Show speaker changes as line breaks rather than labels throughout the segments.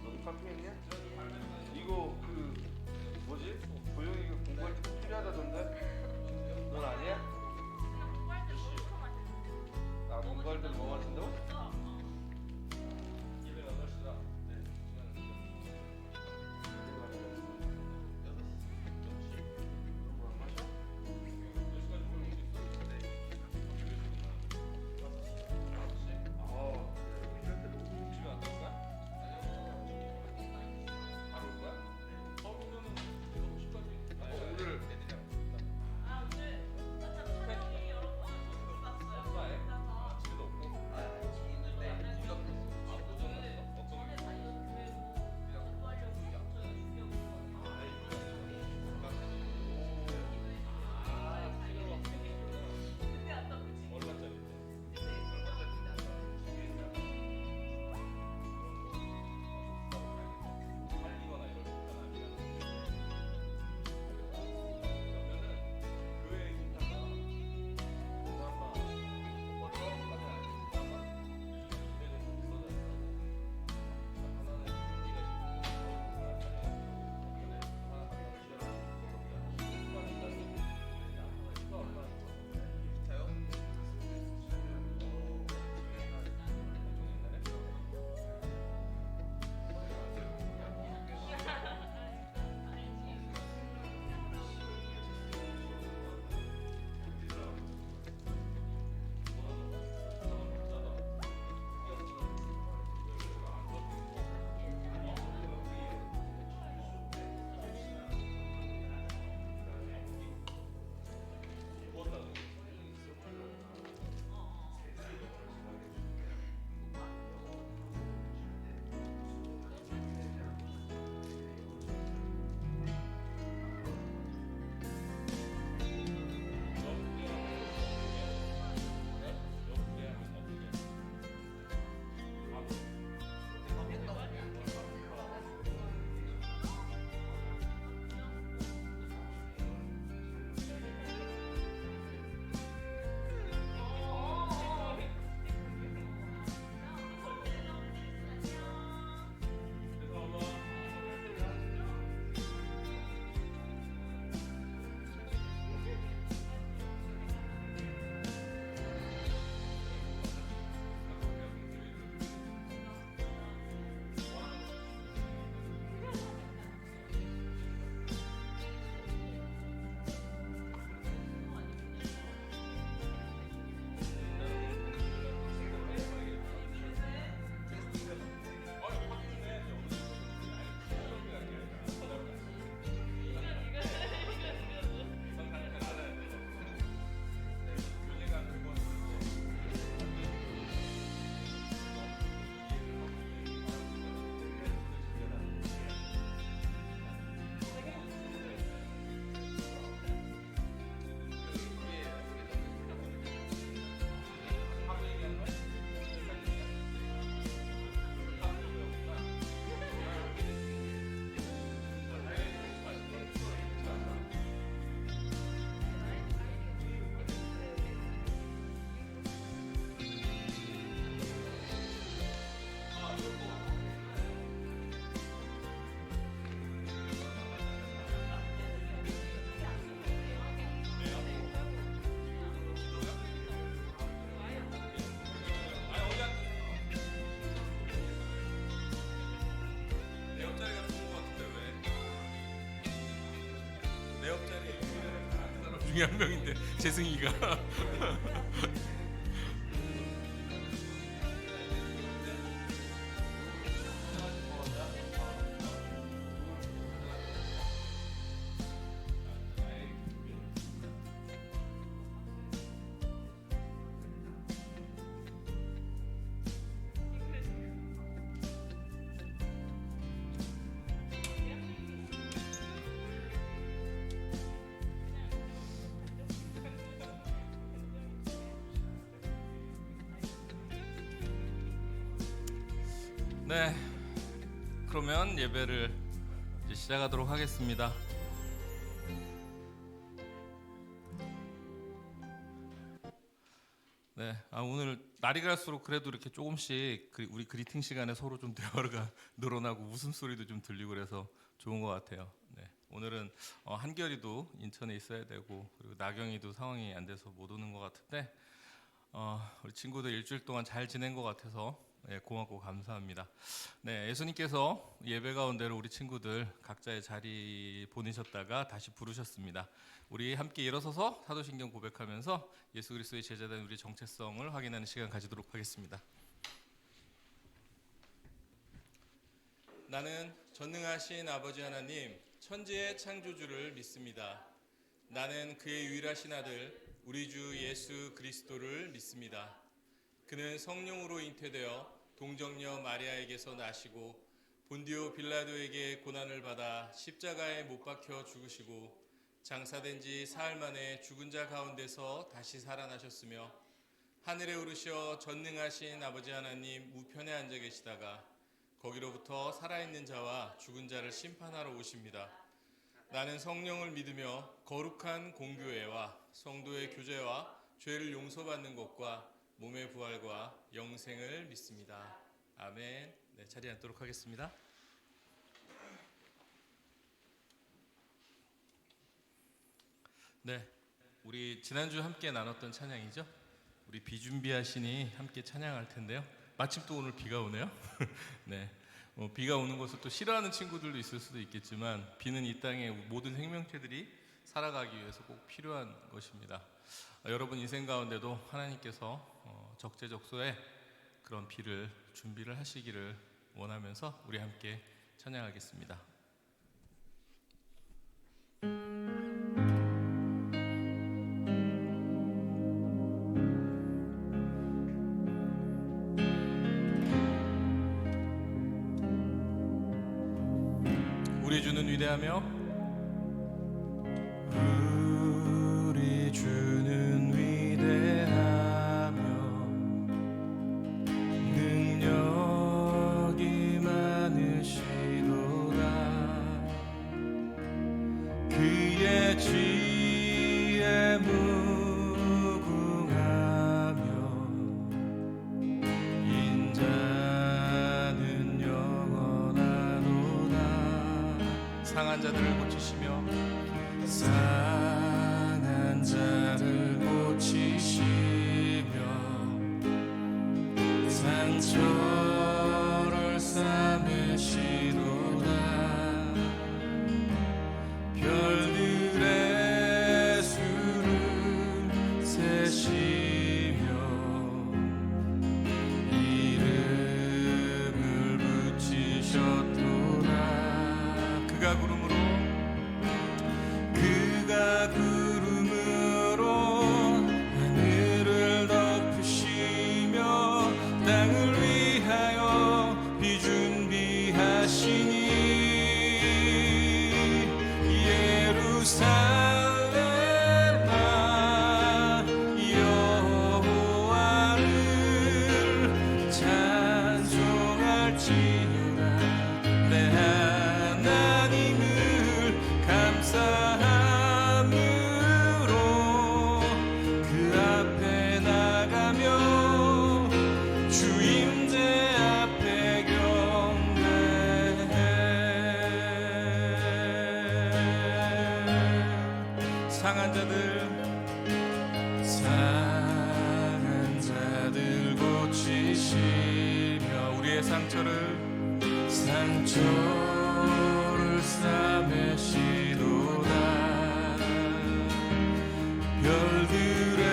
너도 카피했냐? 이거 그 뭐지? 도영이가 공부할 때 꼭 필요하다던데? 넌 아니야? 아 공부할 때는 뭐 마신다고?
중에 한 명인데 재승이가 네, 그러면 예배를 이제 시작하도록 하겠습니다. 네, 오늘 날이 갈수록 그래도 이렇게 조금씩 우리 그리팅 시간에 서로 좀 대화가 늘어나고 웃음소리도 좀 들리고 그래서 좋은 것 같아요. 네. 오늘은 한결이도 인천에 있어야 되고 그리고 나경이도 상황이 안 돼서 못 오는 것 같은데 우리 친구들 일주일 동안 잘 지낸 것 같아서 고맙고 감사합니다. 네, 예수님께서 예배 가운데로 우리 친구들 각자의 자리 보내셨다가 다시 부르셨습니다. 우리 함께 일어서서 사도신경 고백하면서 예수 그리스도의 제자된 우리 정체성을 확인하는 시간 가지도록 하겠습니다. 나는 전능하신 아버지 하나님, 천지의 창조주를 믿습니다. 나는 그의 유일하신 아들, 우리 주 예수 그리스도를 믿습니다. 그는 성령으로 잉태되어 동정녀 마리아에게서 나시고 본디오 빌라도에게 고난을 받아 십자가에 못 박혀 죽으시고 장사된 지 사흘 만에 죽은 자 가운데서 다시 살아나셨으며 하늘에 오르셔 전능하신 아버지 하나님 우편에 앉아 계시다가 거기로부터 살아있는 자와 죽은 자를 심판하러 오십니다. 나는 성령을 믿으며 거룩한 공교회와 성도의 교제와 죄를 용서받는 것과 몸의 부활과 영생을 믿습니다. 아멘. 네, 자리에 앉도록 하겠습니다. 네, 우리 지난주 함께 나눴던 찬양이죠. 우리 비준비하시니 함께 찬양할 텐데요. 마침 또 오늘 비가 오네요. 네, 비가 오는 것을 또 싫어하는 친구들도 있을 수도 있겠지만 비는 이 땅의 모든 생명체들이 살아가기 위해서 꼭 필요한 것입니다. 여러분 인생 가운데도 하나님께서 적재적소에 그런 비를 준비를 하시기를 원하면서 우리 함께 찬양하겠습니다. 우리 주는 위대하며 우리 주는 위대하며 능력이 많으시도다. 그의 지혜 무궁하며 인자는 영원하도다. 상한 자들을 고치시며 상한 자를 고치시며 상처를 싸매시도다. 별들의 수를 세시며 이름을 붙이셨도다. 그가 구름으로 하늘을 덮으시며 땅을 위하여 비준비하시니 예루살렘아 여호와를 찬송할지어다. 내 하나님을 감사함으로 그 앞에 나가며 주임제 앞에 경배해. 상한 자들 고치시며 우리의 상처를 싸매시도다. 별들의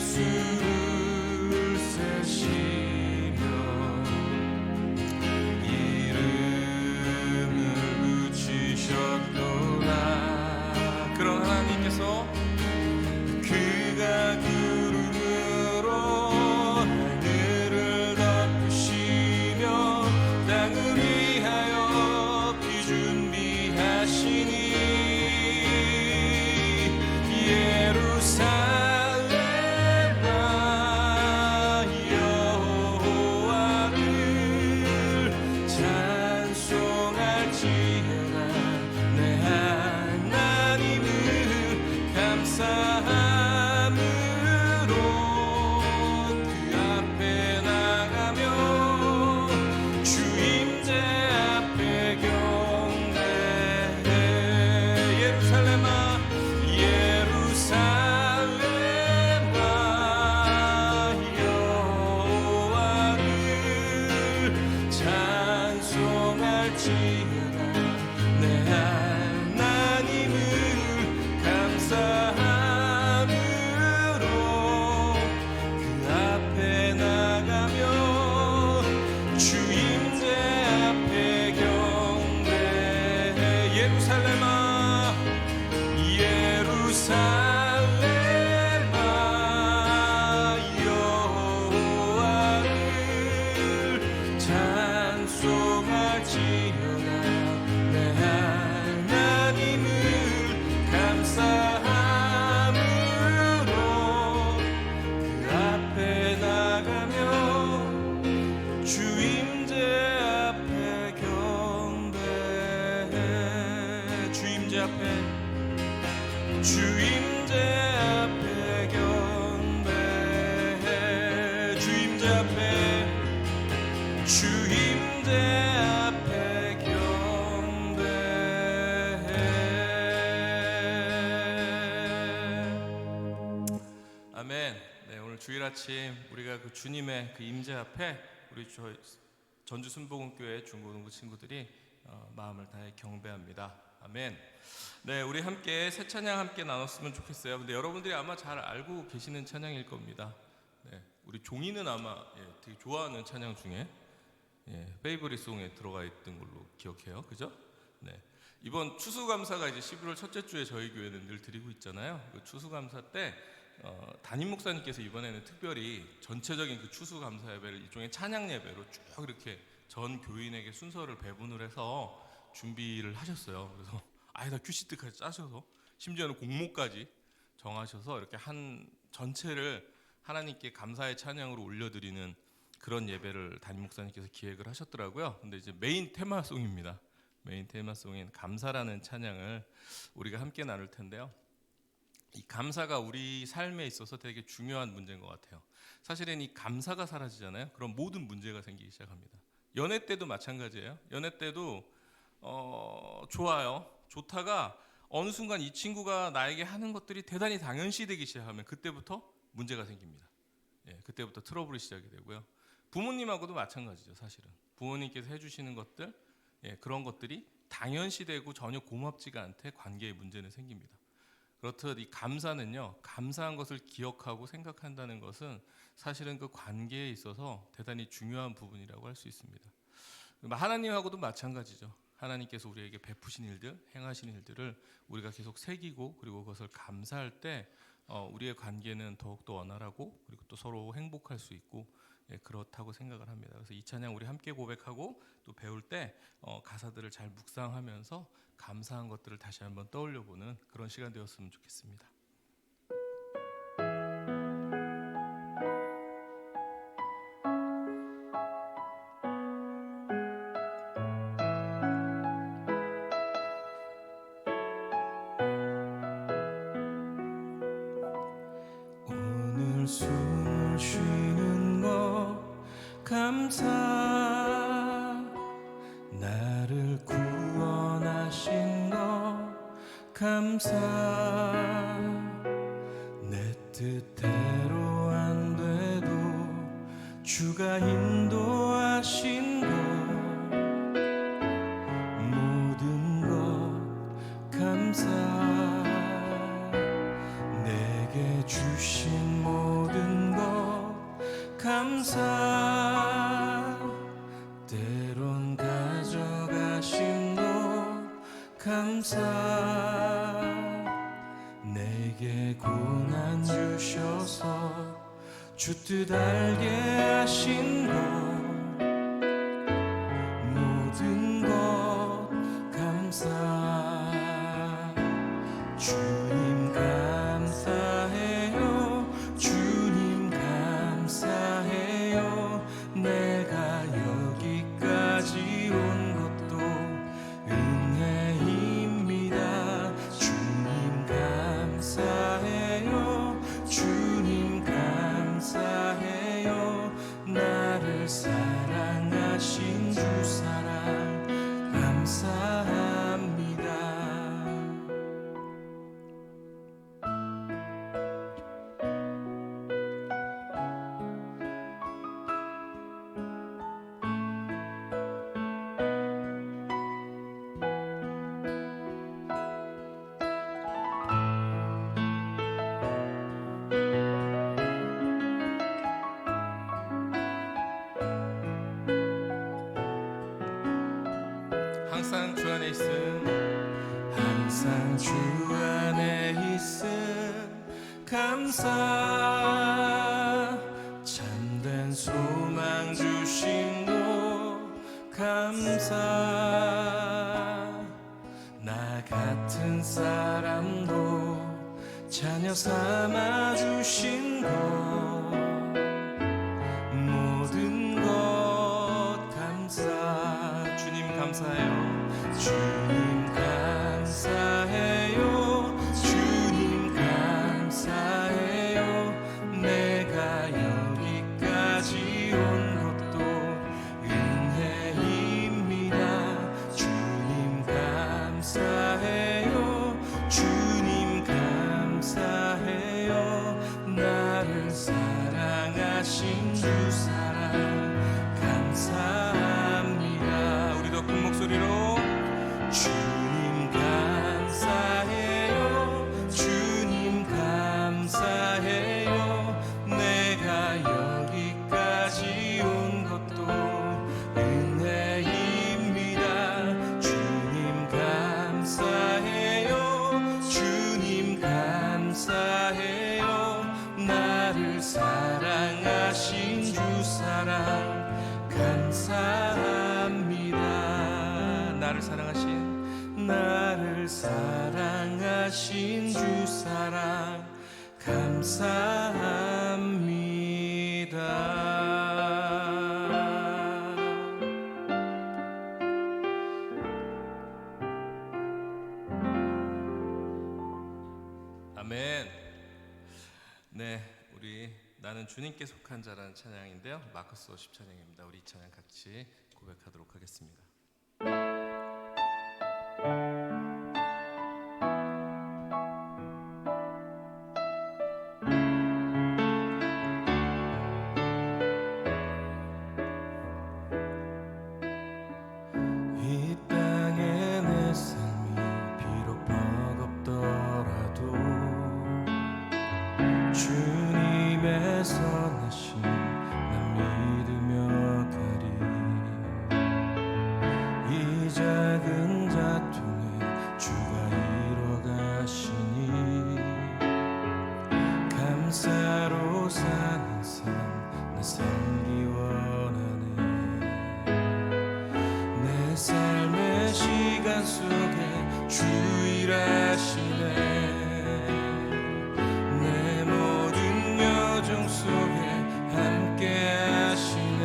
수를 세시며 이름을 붙이셨도다. 그런 하나님께서 그가 구름으로 하늘을 덮으시며 땅을 위하여 찬송할지어다. 내 하나님을 감사함으로 그 앞에 나가며 주 임재 앞에 경배해. 예루살렘아 예루살렘아 여호와를 찬송할지어다. 내 하나님을 감사함으로 그 앞에 나가며 주 임재 앞에 경배해. 주 임재 앞에 주 임재 앞에 경배해. 주 임재 앞에 주 임재 앞에 경배해. 아멘. 네, 오늘 주일 아침 우리가 그 주님의 그 임재 앞에 우리 전주 순복음교회 중고등부 친구들이 마음을 다해 경배합니다. 아멘. 네, 우리 함께 새 찬양 함께 나눴으면 좋겠어요. 근데 여러분들이 아마 잘 알고 계시는 찬양일 겁니다. 네, 우리 종이는 아마 되게 좋아하는 찬양 중에 페이보릿 송에 들어가 있던 걸로 기억해요. 그죠? 네. 이번 추수감사가 이제 11월 첫째 주에 저희 교회는 늘 드리고 있잖아요. 그 추수감사 때 담임 목사님께서 이번에는 특별히 전체적인 그 추수감사 예배를 일종의 찬양 예배로 쭉 이렇게 전 교인에게 순서를 배분을 해서 준비를 하셨어요. 그래서 아예다 큐시트까지 짜셔서 심지어는 곡목까지 정하셔서 이렇게 한 전체를 하나님께 감사의 찬양으로 올려드리는 그런 예배를 담임 목사님께서 기획을 하셨더라고요. 근데 이제 메인 테마송입니다. 메인 테마송인 감사라는 찬양을 우리가 함께 나눌 텐데요. 이 감사가 우리 삶에 있어서 되게 중요한 문제인 것 같아요. 사실은 이 감사가 사라지잖아요. 그럼 모든 문제가 생기기 시작합니다. 연애 때도 마찬가지예요. 연애 때도 좋아요. 좋다가 어느 순간 이 친구가 나에게 하는 것들이 대단히 당연시되기 시작하면 그때부터 문제가 생깁니다. 그때부터 트러블이 시작이 되고요. 부모님하고도 마찬가지죠. 사실은 부모님께서 해주시는 것들, 그런 것들이 당연시되고 전혀 고맙지가 않대 관계에 문제는 생깁니다. 그렇듯 이 감사는요, 감사한 것을 기억하고 생각한다는 것은 사실은 그 관계에 있어서 대단히 중요한 부분이라고 할 수 있습니다. 하나님하고도 마찬가지죠. 하나님께서 우리에게 베푸신 일들, 행하신 일들을 우리가 계속 새기고 그리고 그것을 감사할 때 우리의 관계는 더욱더 원활하고 그리고 또 서로 행복할 수 있고 그렇다고 생각을 합니다. 그래서 이 찬양 우리 함께 고백하고 또 배울 때 가사들을 잘 묵상하면서 감사한 것들을 다시 한번 떠올려보는 그런 시간 되었으면 좋겠습니다. 오늘 숨을 쉬는 것 감사, 나를 구원하신 것 감사, 내 뜻대로 안 돼도 주가 인도하신 것 모든 것 감사, 내게 주신 모든 것 감사, 때론 가져가신 것 감사, 내게 고난 주셔서 주 뜻 알게 하신 것 모든 것 감사, 주님 감사해요, 주님 감사해요, 내가 여기까지 온 것도 은혜입니다. 주님 감사해요, 주님 감사해요, 나를 항상 주 안에 있음, 항상 주 안에 있음 감사, 참된 소망 주심도 감사, 나 같은 사람도 자녀 삼아 주신 것, 모든 것 감사. 주님 감사해요. 주님 감사해요. 주님 감사해요. 내가 여기까지 온 것도 은혜입니다. 주님 감사해요. 주님 감사해요. 나를 사랑하신 주 사랑 감사합니다. 우리도 큰 목소리로 주님 감사해요. 주님 감사해요. 내가 여기까지 온 것도 은혜입니다. 주님 감사해요. 주님 감사해요. 나를 사랑하신 주 사랑 감사합니다. 나를 사랑하신 주 사랑 감사합니다. 아멘. 네, 우리 나는 주님께 속한 자라는 찬양인데요, 마커스 50 찬양입니다. 우리 이 찬양 같이 고백하도록 하겠습니다. 이 땅에 내 삶이 비록 버겁더라도 주님의 선하심 난 믿으며 가리. 이 작은 자통에 주가 이뤄가시니 감사로 사는 삶 나 살기 원하네. 내 삶의 시간 속에 주 일하시네. 내 모든 여정 속에 함께 하시네.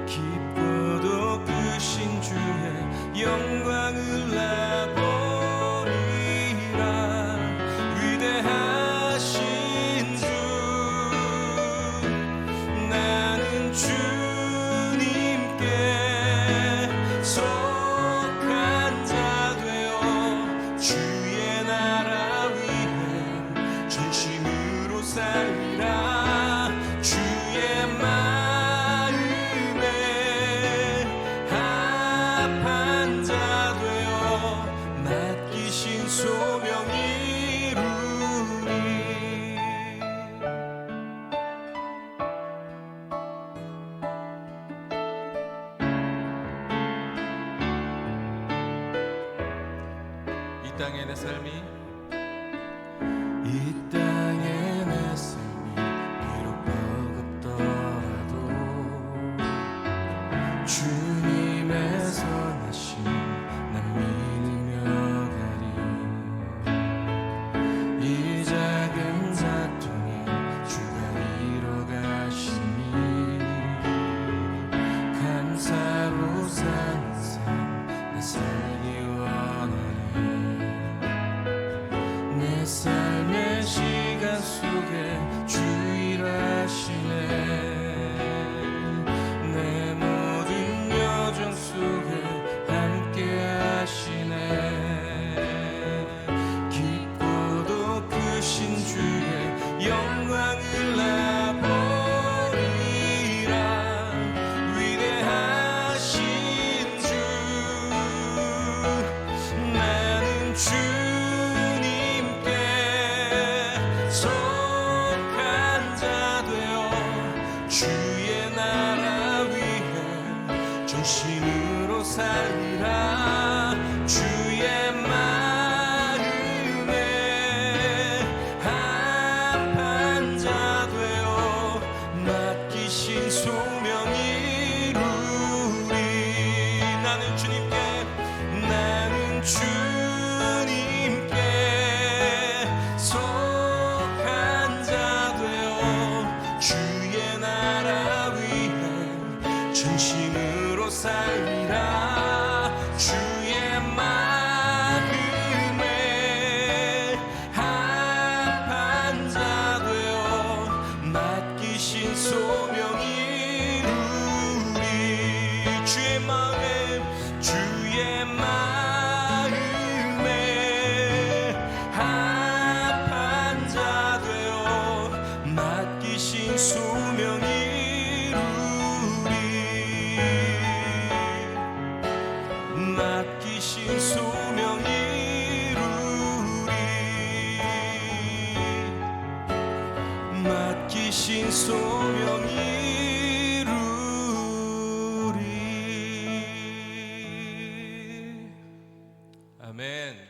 깊고도 크신 주의 영광을 나 보리라. 위대하신 주, 나는 주님께 속한 자 되어 주의 나라 위해 전심으로 살리라. 주의 마음에 합한 자 되어 맡기신 소명 이루리. 이 땅의 내 삶이 비록 버겁더라도 주님의 선하심 난 믿으며 가리. 이 작은 자통에 주가 이뤄가시니 감사로 사는 삶 나 살기 원하네. 내 삶의 시간 속에 주 일하시네. 내 모든 여정 속에 함께 하시네. 깊고도 크신 주의 영광을 나 보리라. 위대하신 주, 나는 주님께 속한 자 되어 주의 나라 위해 전심으로 살리라. 주의 마음에 합한 자 되어 맡기신 소명 이루리. 나는 주님께 속한 자 되어 주의 나라 위해 전심으로 살리라. 주의 마음에 합한 자 되어 맡기신 소명 이루리. 주의 마음에 합한 자 되어 맡기신 소명 이루리. 맡기신 소명 이루리. 맡기신 소명 이루리. 아멘.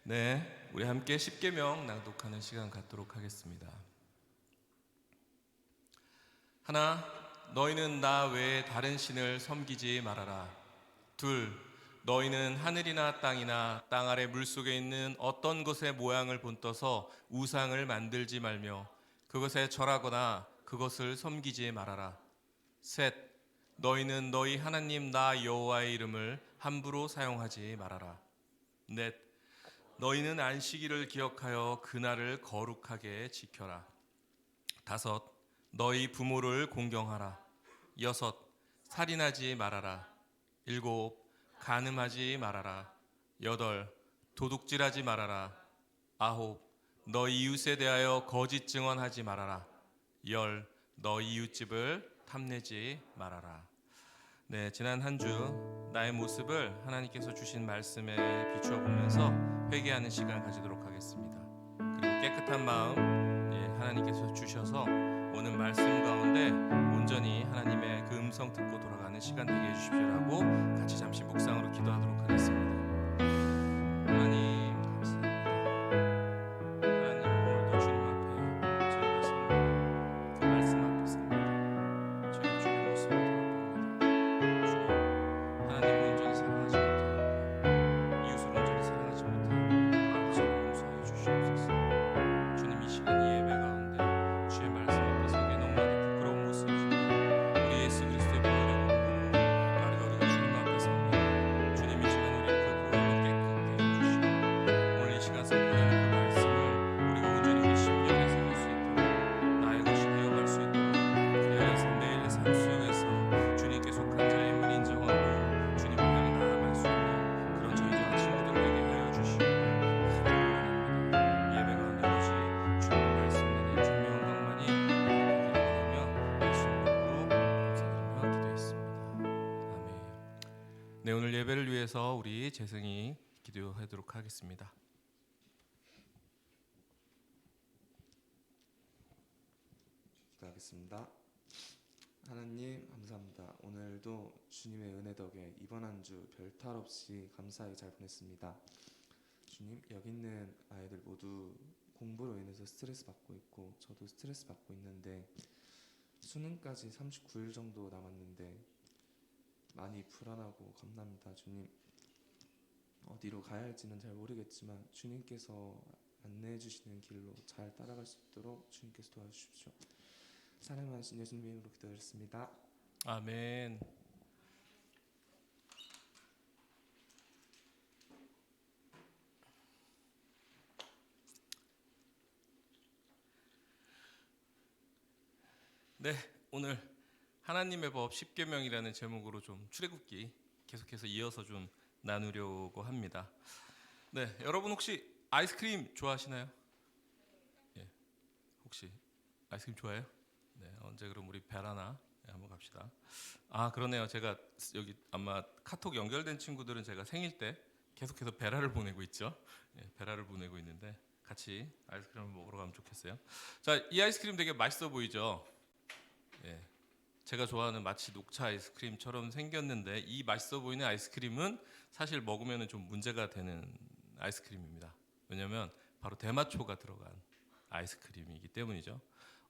네, 우리 함께 십계명 낭독하는 시간 갖도록 하겠습니다. 하나, 너희는 나 외에 다른 신을 섬기지 말아라. 둘, 너희는 하늘이나 땅이나 땅 아래 물속에 있는 어떤 것의 모양을 본떠서 우상을 만들지 말며 그것에 절하거나 그것을 섬기지 말아라. 셋, 너희는 너희 하나님 나 여호와의 이름을 함부로 사용하지 말아라. 넷, 너희는 안식일을 기억하여 그날을 거룩하게 지켜라. 다섯, 너희 부모를 공경하라. 여섯, 살인하지 말아라. 일곱, 간음하지 말아라. 여덟, 도둑질하지 말아라. 아홉, 너희 이웃에 대하여 거짓 증언하지 말아라. 열, 너희 이웃집을 탐내지 말아라. 네, 지난 한 주 나의 모습을 하나님께서 주신 말씀에 비추어 보면서 회개하는 시간 가지도록 하겠습니다. 그리고 깨끗한 마음 하나님께서 주셔서 오늘 말씀 가운데 온전히 하나님의 그 음성 듣고 돌아가는 시간 되게 해주십시오라고 같이 잠시 묵상으로 기도하도록 하겠습니다. 하나님 감사합니다. 하나님 오늘도 주님 앞에 저희가 섭니다. 그 말씀 앞에 섭니다. 저희 주의 모습을 돌아봅니다. 주님, 하나님을 온전히 사랑하지 못하고 이웃을 온전히 사랑하지 못하고 저를 용서해 주시옵소서. 주님, 이 시간 이 예배 가운데 주의 말씀 앞에 서기 너무나도 부끄러운 모습이지만 우리 예수 그리스도의 보혈의 공로로 우리가 주님 앞에 섭니다. 주님, 이 시간 우리 그 부활로 깨끗게 해주시고 오늘 이 시간 선포되는 그 말씀을 우리가 온전히 우리 심령에 새길 수 있도록 나의 것이 되어갈 수 있도록 그리하여서 매일 삶 속에서 주님께 속한 자임을 인정하고 주님을 향해 나아갈 수 있는 그런 저희 저와 친구들 되게 하여 주시고 원합니다. 예배 가운데 오직 주님의 말씀 내는 주님의 영광만이 되기를 원하며 예수 이름으로 감사드리며 기도했습니다. 아멘. 네, 오늘 예배를 위해서 우리 재승이 기도하도록 하겠습니다.
기도하겠습니다. 하나님 감사합니다. 오늘도 주님의 은혜 덕에 이번 한 주 별탈 없이 감사하게 잘 보냈습니다. 주님, 여기 있는 아이들 모두 공부로 인해서 스트레스 받고 있고 저도 스트레스 받고 있는데 수능까지 39일 정도 남았는데 많이 불안하고 겁납니다. 주님, 어디로 가야 할지는 잘 모르겠지만 주님께서 안내해 주시는 길로 잘 따라갈 수 있도록 주님께서 도와주십시오. 사랑하신 예수님 이름으로 기도드렸습니다.
아멘. 네, 오늘 하나님의 법 10계명이라는 제목으로 좀 출애굽기 계속해서 이어서 좀 나누려고 합니다. 네, 여러분 혹시 아이스크림 좋아하시나요? 예, 혹시 아이스크림 좋아해요? 네, 언제 그럼 우리 베라나 한번 갑시다. 아, 그러네요. 제가 여기 아마 카톡 연결된 친구들은 제가 생일 때 계속해서 베라를 보내고 있죠. 예, 베라를 보내고 있는데 같이 아이스크림을 먹으러 가면 좋겠어요. 자, 이 아이스크림 되게 맛있어 보이죠? 예, 제가 좋아하는 마치 녹차 아이스크림처럼 생겼는데 이 맛있어 보이는 아이스크림은 사실 먹으면 좀 문제가 되는 아이스크림입니다. 왜냐하면 바로 대마초가 들어간 아이스크림이기 때문이죠.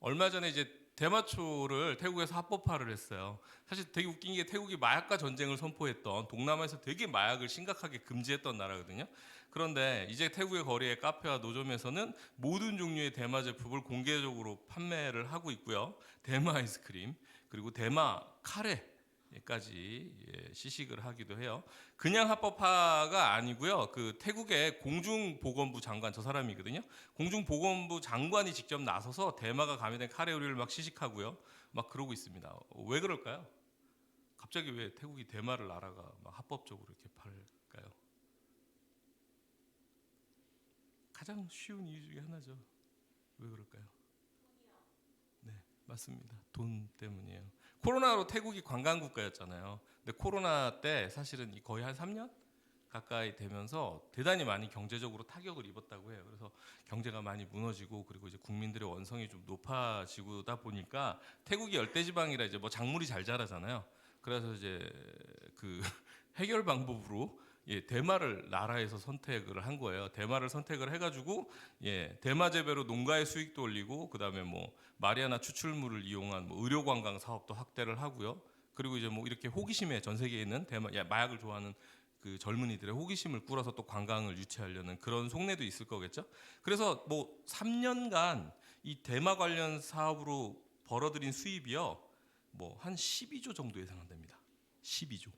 얼마 전에 이제 대마초를 태국에서 합법화를 했어요. 사실 되게 웃긴 게 태국이 마약과 전쟁을 선포했던 동남아에서 되게 마약을 심각하게 금지했던 나라거든요. 그런데 이제 태국의 거리의 카페와 노점에서는 모든 종류의 대마 제품을 공개적으로 판매를 하고 있고요. 대마 아이스크림 그리고 대마 카레까지 시식을 하기도 해요. 그냥 합법화가 아니고요. 그 태국의 공중보건부 장관 저 사람이거든요. 공중보건부 장관이 직접 나서서 대마가 가미된 카레 요리를 막 시식하고요. 막 그러고 있습니다. 왜 그럴까요? 갑자기 왜 태국이 대마를 나라가 막 합법적으로 이렇게 팔까요? 가장 쉬운 이유 중에 하나죠. 왜 그럴까요? 네, 맞습니다. 돈 때문이에요. 코로나로 태국이 관광 국가였잖아요. 근데 코로나 때 사실은 거의 한 3년 가까이 되면서 대단히 많이 경제적으로 타격을 입었다고 해요. 그래서 경제가 많이 무너지고 그리고 이제 국민들의 원성이 좀 높아지고다 보니까 태국이 열대지방이라 이제 뭐 작물이 잘 자라잖아요. 그래서 이제 그 해결 방법으로 대마를 나라에서 선택을 한 거예요. 대마를 선택을 해가지고 대마 재배로 농가의 수익도 올리고 그다음에 뭐 마리아나 추출물을 이용한 뭐 의료 관광 사업도 확대를 하고요. 그리고 이제 뭐 이렇게 호기심에 전 세계에 있는 마약을 좋아하는 그 젊은이들의 호기심을 꾸려서 또 관광을 유치하려는 그런 속내도 있을 거겠죠. 그래서 뭐 3년간 이 대마 관련 사업으로 벌어들인 수입이요. 뭐 한 12조 정도 예상한답니다. 12조.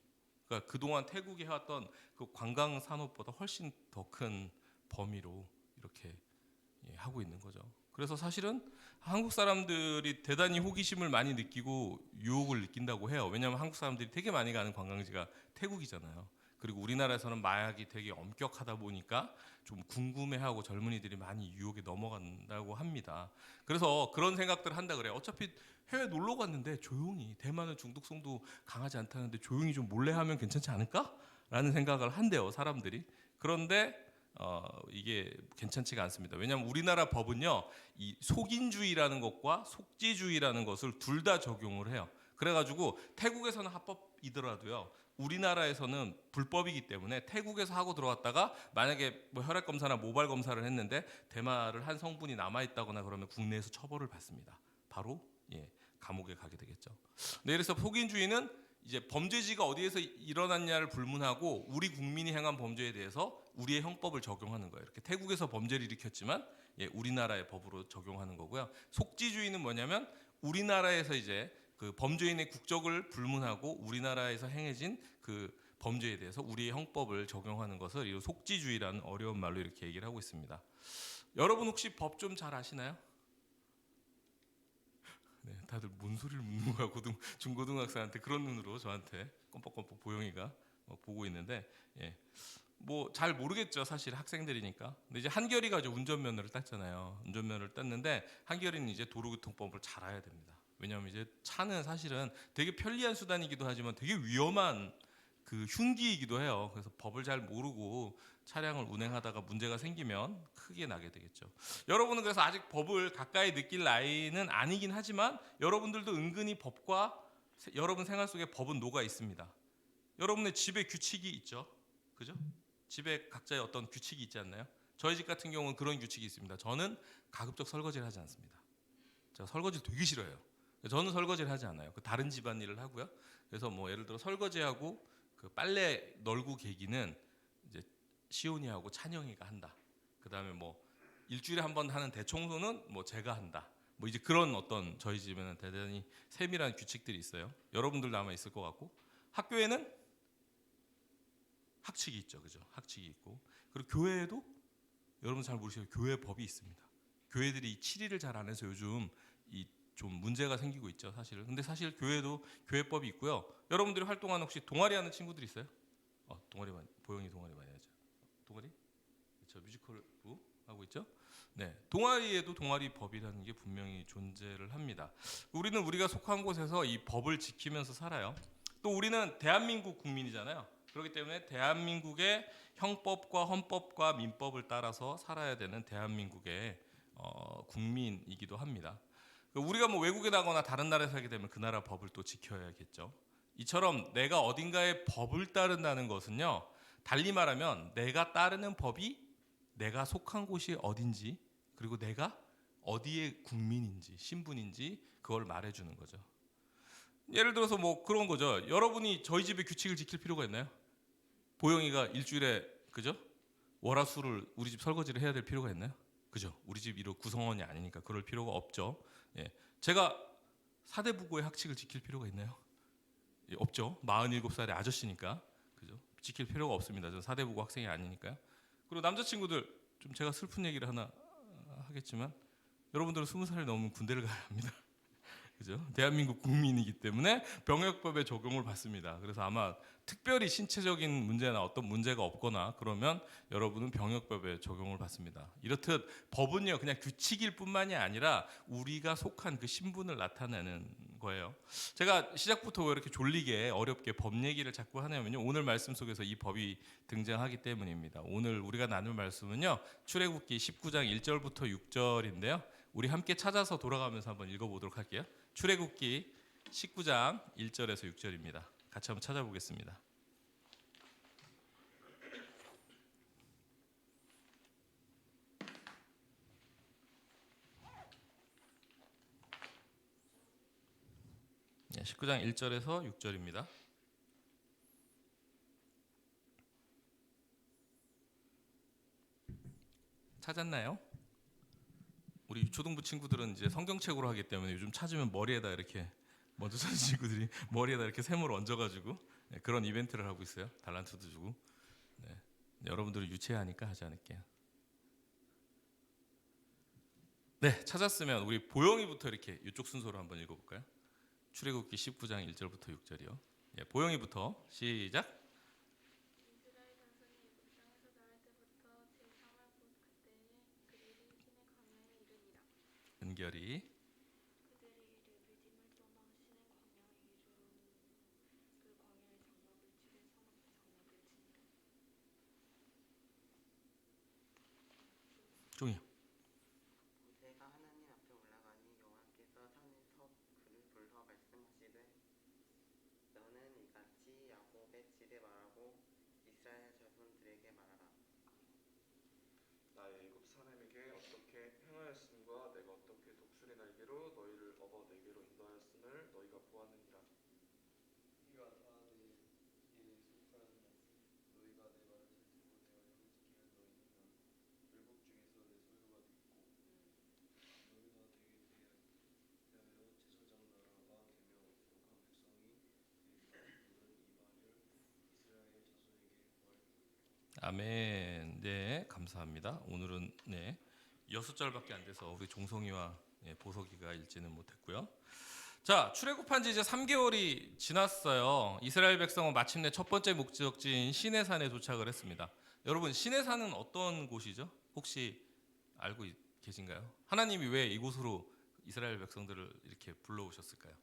그러니까 그동안 태국이 해왔던 그 관광 산업보다 훨씬 더 큰 범위로 이렇게 하고 있는 거죠. 그래서 사실은 한국 사람들이 대단히 호기심을 많이 느끼고 유혹을 느낀다고 해요. 왜냐하면 한국 사람들이 되게 많이 가는 관광지가 태국이잖아요. 그리고 우리나라에서는 마약이 되게 엄격하다 보니까 좀 궁금해하고 젊은이들이 많이 유혹에 넘어간다고 합니다. 그래서 그런 생각들을 한다 그래요. 어차피 해외 놀러 갔는데 조용히 대만은 중독성도 강하지 않다는데 조용히 좀 몰래 하면 괜찮지 않을까? 라는 생각을 한대요 사람들이. 그런데 이게 괜찮지가 않습니다. 왜냐하면 우리나라 법은요 이 속인주의라는 것과 속지주의라는 것을 둘 다 적용을 해요. 그래가지고 태국에서는 합법이더라도요 우리나라에서는 불법이기 때문에 태국에서 하고 들어왔다가 만약에 뭐 혈액 검사나 모발 검사를 했는데 대마를 한 성분이 남아 있다거나 그러면 국내에서 처벌을 받습니다. 바로 감옥에 가게 되겠죠. 네, 그래서 속인주의는 이제 범죄지가 어디에서 일어났냐를 불문하고 우리 국민이 행한 범죄에 대해서 우리의 형법을 적용하는 거예요. 이렇게 태국에서 범죄를 일으켰지만 우리나라의 법으로 적용하는 거고요. 속지주의는 뭐냐면 우리나라에서 이제 그 범죄인의 국적을 불문하고 우리나라에서 행해진 그 범죄에 대해서 우리의 형법을 적용하는 것을 이 속지주의라는 어려운 말로 이렇게 얘기를 하고 있습니다. 여러분 혹시 법 좀 잘 아시나요? 네, 다들 뭔 소리를 묻는 거야 중고등학생한테 그런 눈으로 저한테 껌뻑껌뻑 보영이가 보고 있는데 뭐 잘 모르겠죠 사실 학생들이니까. 근데 이제 한결이가 이제 운전면허를 땄잖아요. 운전면허를 땄는데 한결이는 이제 도로교통법을 잘 알아야 됩니다. 왜냐하면 이제 차는 사실은 되게 편리한 수단이기도 하지만 되게 위험한 그 흉기이기도 해요. 그래서 법을 잘 모르고 차량을 운행하다가 문제가 생기면 크게 나게 되겠죠. 여러분은 그래서 아직 법을 가까이 느낄 나이는 아니긴 하지만 여러분들도 은근히 법과 여러분 생활 속에 법은 녹아 있습니다. 여러분의 집에 규칙이 있죠. 그죠? 집에 각자의 어떤 규칙이 있지 않나요? 저희 집 같은 경우는 그런 규칙이 있습니다. 저는 가급적 설거지를 하지 않습니다. 제가 설거지를 되게 싫어해요. 저는 설거지를 하지 않아요. 그 다른 집안일을 하고요. 그래서 뭐 예를 들어 설거지하고 그 빨래 널고 개기는 이제 시온이하고 찬영이가 한다. 그다음에 뭐 일주일에 한 번 하는 대청소는 뭐 제가 한다. 뭐 이제 그런 어떤 저희 집에는 대단히 세밀한 규칙들이 있어요. 여러분들도 아마 있을 것 같고 학교에는 학칙이 있죠, 그죠? 학칙이 있고 그리고 교회에도 여러분 잘 모르시죠? 교회 법이 있습니다. 교회들이 이 7일을 잘 안 해서 요즘 이 좀 문제가 생기고 있죠, 사실은. 근데 사실 교회도 교회법이 있고요. 여러분들이 활동하는 혹시 동아리 하는 친구들 있어요? 동아리 많이 보영이 동아리 많이 하죠. 동아리? 저 뮤지컬부 하고 있죠. 네, 동아리에도 동아리 법이라는 게 분명히 존재를 합니다. 우리는 우리가 속한 곳에서 이 법을 지키면서 살아요. 또 우리는 대한민국 국민이잖아요. 그렇기 때문에 대한민국의 형법과 헌법과 민법을 따라서 살아야 되는 대한민국의 국민이기도 합니다. 우리가 뭐 외국에 나거나 다른 나라에 살게 되면 그 나라 법을 또 지켜야겠죠. 이처럼 내가 어딘가의 법을 따른다는 것은요, 달리 말하면 내가 따르는 법이 내가 속한 곳이 어딘지, 그리고 내가 어디의 국민인지 신분인지 그걸 말해주는 거죠. 예를 들어서 뭐 그런 거죠. 여러분이 저희 집의 규칙을 지킬 필요가 있나요? 보영이가 일주일에 그죠? 월화수를 우리 집 설거지를 해야 될 필요가 있나요? 그죠? 우리 집 이런 구성원이 아니니까 그럴 필요가 없죠. 예. 제가 사대부고의 학칙을 지킬 필요가 있나요? 예, 없죠. 47살의 아저씨니까 그죠? 지킬 필요가 없습니다. 저는 사대부고 학생이 아니니까요. 그리고 남자친구들 좀 제가 슬픈 얘기를 하나 하겠지만 여러분들은 20살이 넘으면 군대를 가야 합니다. 그죠? 대한민국 국민이기 때문에 병역법의 적용을 받습니다. 그래서 아마 특별히 신체적인 문제나 어떤 문제가 없거나 그러면 여러분은 병역법의 적용을 받습니다. 이렇듯 법은요 그냥 규칙일 뿐만이 아니라 우리가 속한 그 신분을 나타내는 거예요. 제가 시작부터 왜 이렇게 졸리게 어렵게 법 얘기를 자꾸 하냐면요, 오늘 말씀 속에서 이 법이 등장하기 때문입니다. 오늘 우리가 나눌 말씀은요 출애굽기 19장 1절부터 6절인데요. 우리 함께 찾아서 돌아가면서 한번 읽어보도록 할게요. 출애굽기 19장 1절에서 6절입니다. 같이 한번 찾아보겠습니다. 네, 19장 1절에서 6절입니다. 찾았나요? 우리 초등부 친구들은 이제 성경책으로 하기 때문에 요즘 찾으면 머리에다 이렇게 먼저 찾은 친구들이 머리에다 이렇게 샘을 얹어가지고 네, 그런 이벤트를 하고 있어요. 달란트도 주고. 네, 여러분들은 유치하니까 하지 않을게요. 네, 찾았으면 우리 보영이부터 이렇게 이쪽 순서로 한번 읽어볼까요? 출애굽기 19장 1절부터 6절이요. 예, 보영이부터 시작.
이스라엘 자손이 애굽 땅에서 나올 때부터 제3월 그때에 그들이 신의 광야에 이르니라.
은결이.
그들이 르비딤을 떠나 신의 광야에 이르러 그 광야의 장막을 치되 사막의 장막을 치니라.
종이요.
모세가 하나님 앞에 올라가니 여호와께서 산에서 그를 불러 말씀하시되 너는 이같이 야곱의 집에 말하고 이스라엘 자손들에게 말하라.
나의 애굽 사람에게 어떻게 행하였음과 내가 어떻게 독수리 날개로 너희를 업어 내게로 인도하였음을 너희가 보았느니라.
네가 다 내 일에 속하였나니 너희가 내 말을 잘 듣고 내가 영을 지키는 너희는 율법 중에서 내 소유가 됐고 너희가 되게 대하여 제사장 나라가 되며 거룩한 백성이 되리라. 너는 이 말을 이스라엘 자손에게 고하리라.
아멘. 네, 감사합니다. 오늘은 네 6절밖에 안 돼서 우리 종성이와 보석이가 읽지는 못했고요. 자, 출애굽한 지 이제 3개월이 지났어요. 이스라엘 백성은 마침내 첫 번째 목적지인 시내산에 도착을 했습니다. 여러분, 시내산은 어떤 곳이죠? 혹시 알고 계신가요? 하나님이 왜 이곳으로 이스라엘 백성들을 이렇게 불러오셨을까요?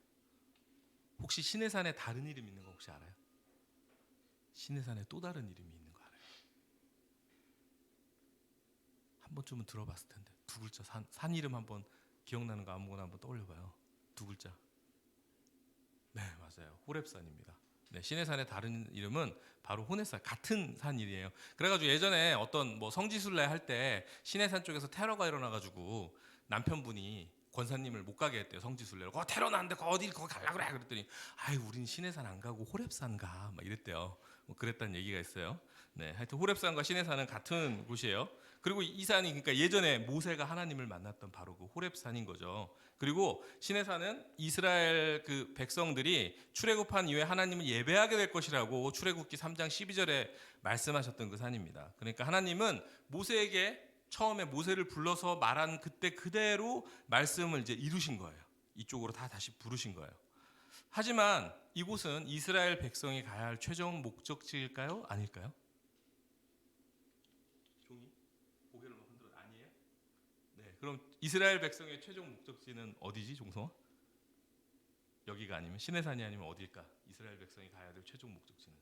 혹시 시내산에 다른 이름 있는 거 혹시 알아요? 시내산에 또 다른 이름이 있는 거 알아요? 한 번쯤은 들어봤을 텐데 두 글자 산 이름 한번 기억나는 거 아무거나 한번 떠올려봐요. 두 글자. 네, 맞아요. 호렙산입니다. 네, 시내산의 다른 이름은 바로 호렙산, 같은 산이에요. 그래가지고 예전에 어떤 뭐 성지순례 할 때 시내산 쪽에서 테러가 일어나가지고 남편분이 권사님을 못 가게 했대요. 성지순례로. 테러 나는데 거기 가려고 그래. 그랬더니 아이 우린 시내산 안 가고 호렙산 가. 막 이랬대요. 뭐 그랬다는 얘기가 있어요. 네, 하여튼 호렙산과 시내산은 같은 곳이에요. 그리고 이 산이 그러니까 예전에 모세가 하나님을 만났던 바로 그 호렙산인 거죠. 그리고 시내산은 이스라엘 그 백성들이 출애굽한 이후에 하나님을 예배하게 될 것이라고 출애굽기 3장 12절에 말씀하셨던 그 산입니다. 그러니까 하나님은 모세에게 처음에 모세를 불러서 말한 그때 그대로 말씀을 이제 이루신 거예요. 이쪽으로 다시 부르신 거예요. 하지만 이곳은 이스라엘 백성이 가야 할 최종 목적지일까요? 아닐까요? 종이 고개를 막 흔들어. 아니에요? 네, 그럼 이스라엘 백성의 최종 목적지는 어디지, 종성아? 여기가 아니면 시내산이 아니면 어딜까? 이스라엘 백성이 가야 될 최종 목적지는.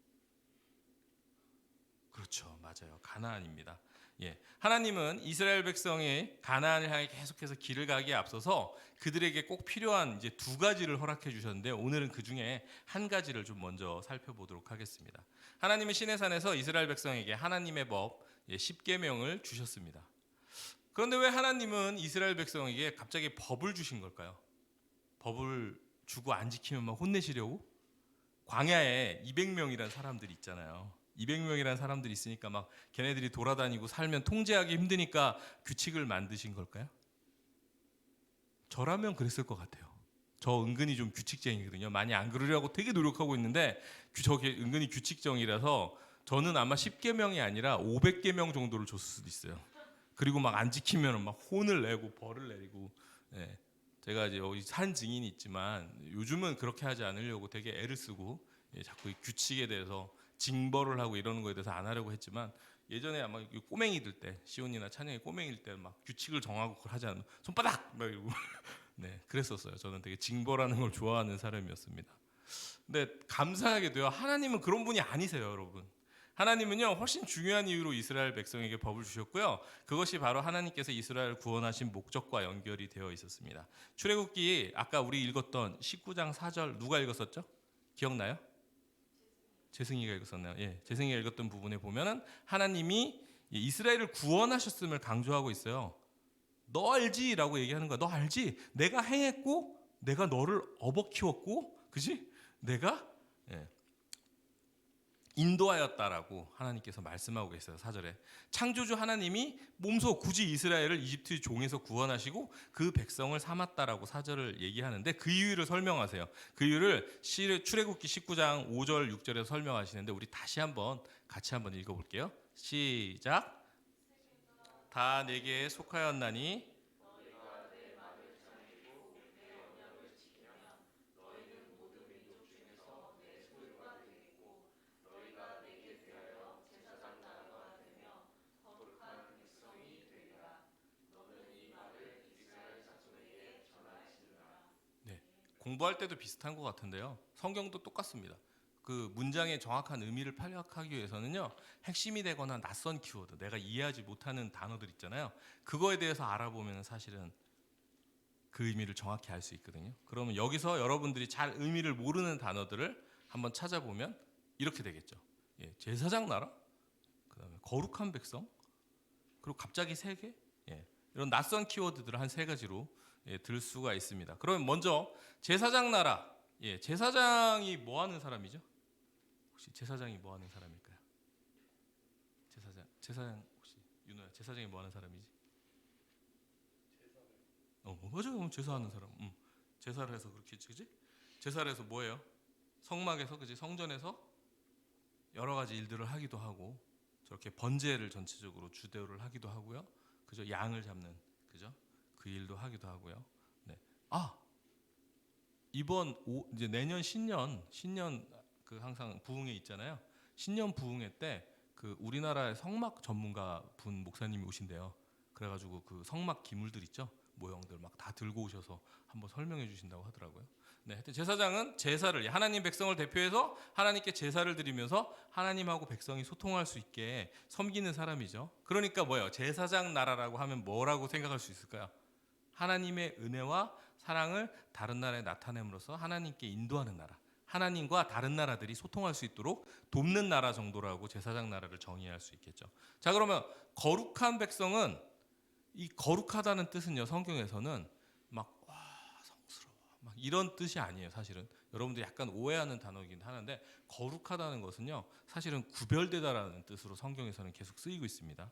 그렇죠. 그렇죠. 맞아요. 가나안입니다. 예. 하나님은 이스라엘 백성이 가나안을 향해 계속해서 길을 가기에 앞서서 그들에게 꼭 필요한 이제 두 가지를 허락해 주셨는데 오늘은 그 중에 한 가지를 좀 먼저 살펴보도록 하겠습니다. 하나님은 시내산에서 이스라엘 백성에게 하나님의 법 10계명을 주셨습니다. 그런데 왜 하나님은 이스라엘 백성에게 갑자기 법을 주신 걸까요? 법을 주고 안 지키면 막 혼내시려고? 광야에 200명이라는 사람들이 있잖아요. 200명이라는 사람들이 있으니까 막 걔네들이 돌아다니고 살면 통제하기 힘드니까 규칙을 만드신 걸까요? 저라면 그랬을 것 같아요. 저 은근히 좀 규칙쟁이거든요. 많이 안 그러려고 되게 노력하고 있는데 저게 은근히 규칙정이라서 저는 아마 10계명이 아니라 500계명 정도를 줬을 수도 있어요. 그리고 막 안 지키면 막 혼을 내고 벌을 내리고. 예. 제가 이제 여기 산 증인이 있지만 요즘은 그렇게 하지 않으려고 되게 애를 쓰고 자꾸 이 규칙에 대해서 징벌을 하고 이러는 거에 대해서 안 하려고 했지만 예전에 아마 꼬맹이들 때 시온이나 찬영이 꼬맹이일 때 막 규칙을 정하고 그걸 하지 않으면 손바닥 막 이러고 네 그랬었어요. 저는 되게 징벌하는 걸 좋아하는 사람이었습니다. 근데 감사하게도요 하나님은 그런 분이 아니세요, 여러분. 하나님은요 훨씬 중요한 이유로 이스라엘 백성에게 법을 주셨고요. 그것이 바로 하나님께서 이스라엘을 구원하신 목적과 연결이 되어 있었습니다. 출애굽기 아까 우리 읽었던 19장 4절 누가 읽었었죠? 기억나요? 재승이가 읽었었나요? 예, 재승이가 읽었던 부분에 보면은 하나님이 이스라엘을 구원하셨음을 강조하고 있어요. 너 알지? 라고 얘기하는 거야. 너 알지? 내가 행했고 내가 너를 업어 키웠고 그지? 내가 인도하였다라고 하나님께서 말씀하고 계세요. 4절에 창조주 하나님이 몸소 굳이 이스라엘을 이집트 종에서 구원하시고 그 백성을 삼았다라고 4절을 얘기하는데 그 이유를 설명하세요. 그 이유를 출애굽기 19장 5절 6절에서 설명하시는데 우리 다시 한번 같이 한번 읽어볼게요. 시작. 다 내게 속하였나니 공부할 때도 비슷한 것 같은데요. 성경도 똑같습니다. 그 문장의 정확한 의미를 파악하기 위해서는요. 핵심이 되거나 낯선 키워드, 내가 이해하지 못하는 단어들 있잖아요. 그거에 대해서 알아보면 사실은 그 의미를 정확히 알 수 있거든요. 그러면 여기서 여러분들이 잘 의미를 모르는 단어들을 한번 찾아보면 이렇게 되겠죠. 예, 제사장 나라, 그다음에 거룩한 백성, 그리고 갑자기 세계, 이런 낯선 키워드들을 한 세 가지로 들 수가 있습니다. 그러면 먼저 제사장 나라, 제사장이 뭐 하는 사람이죠? 혹시 제사장이 뭐 하는 사람일까요? 제사장 혹시 윤호야, 제사장이 뭐 하는 사람이지? 맞아요. 제사하는 사람. 제사를 해서 그렇게 그지? 제사를 해서 뭐예요? 성막에서 그지? 성전에서 여러 가지 일들을 하기도 하고 저렇게 번제를 전체적으로 주대를 하기도 하고요. 그죠? 양을 잡는 그죠? 그 일도 하기도 하고요. 네. 이번 이제 내년 신년 그 항상 부흥회 있잖아요. 신년 부흥회 때 그 우리나라의 성막 전문가 분 목사님이 오신대요. 그래가지고 그 성막 기물들 있죠, 모형들 막 다 들고 오셔서 한번 설명해 주신다고 하더라고요. 네, 하여튼 제사장은 제사를 하나님 백성을 대표해서 하나님께 제사를 드리면서 하나님하고 백성이 소통할 수 있게 섬기는 사람이죠. 그러니까 뭐예요? 제사장 나라라고 하면 뭐라고 생각할 수 있을까요? 하나님의 은혜와 사랑을 다른 나라에 나타냄으로써 하나님께 인도하는 나라, 하나님과 다른 나라들이 소통할 수 있도록 돕는 나라 정도라고 제사장 나라를 정의할 수 있겠죠. 자, 그러면 거룩한 백성은 이 거룩하다는 뜻은요, 성경에서는 막 와, 성스러워 막 이런 뜻이 아니에요. 사실은 여러분들이 약간 오해하는 단어이긴 하는데 거룩하다는 것은요, 사실은 구별되다라는 뜻으로 성경에서는 계속 쓰이고 있습니다.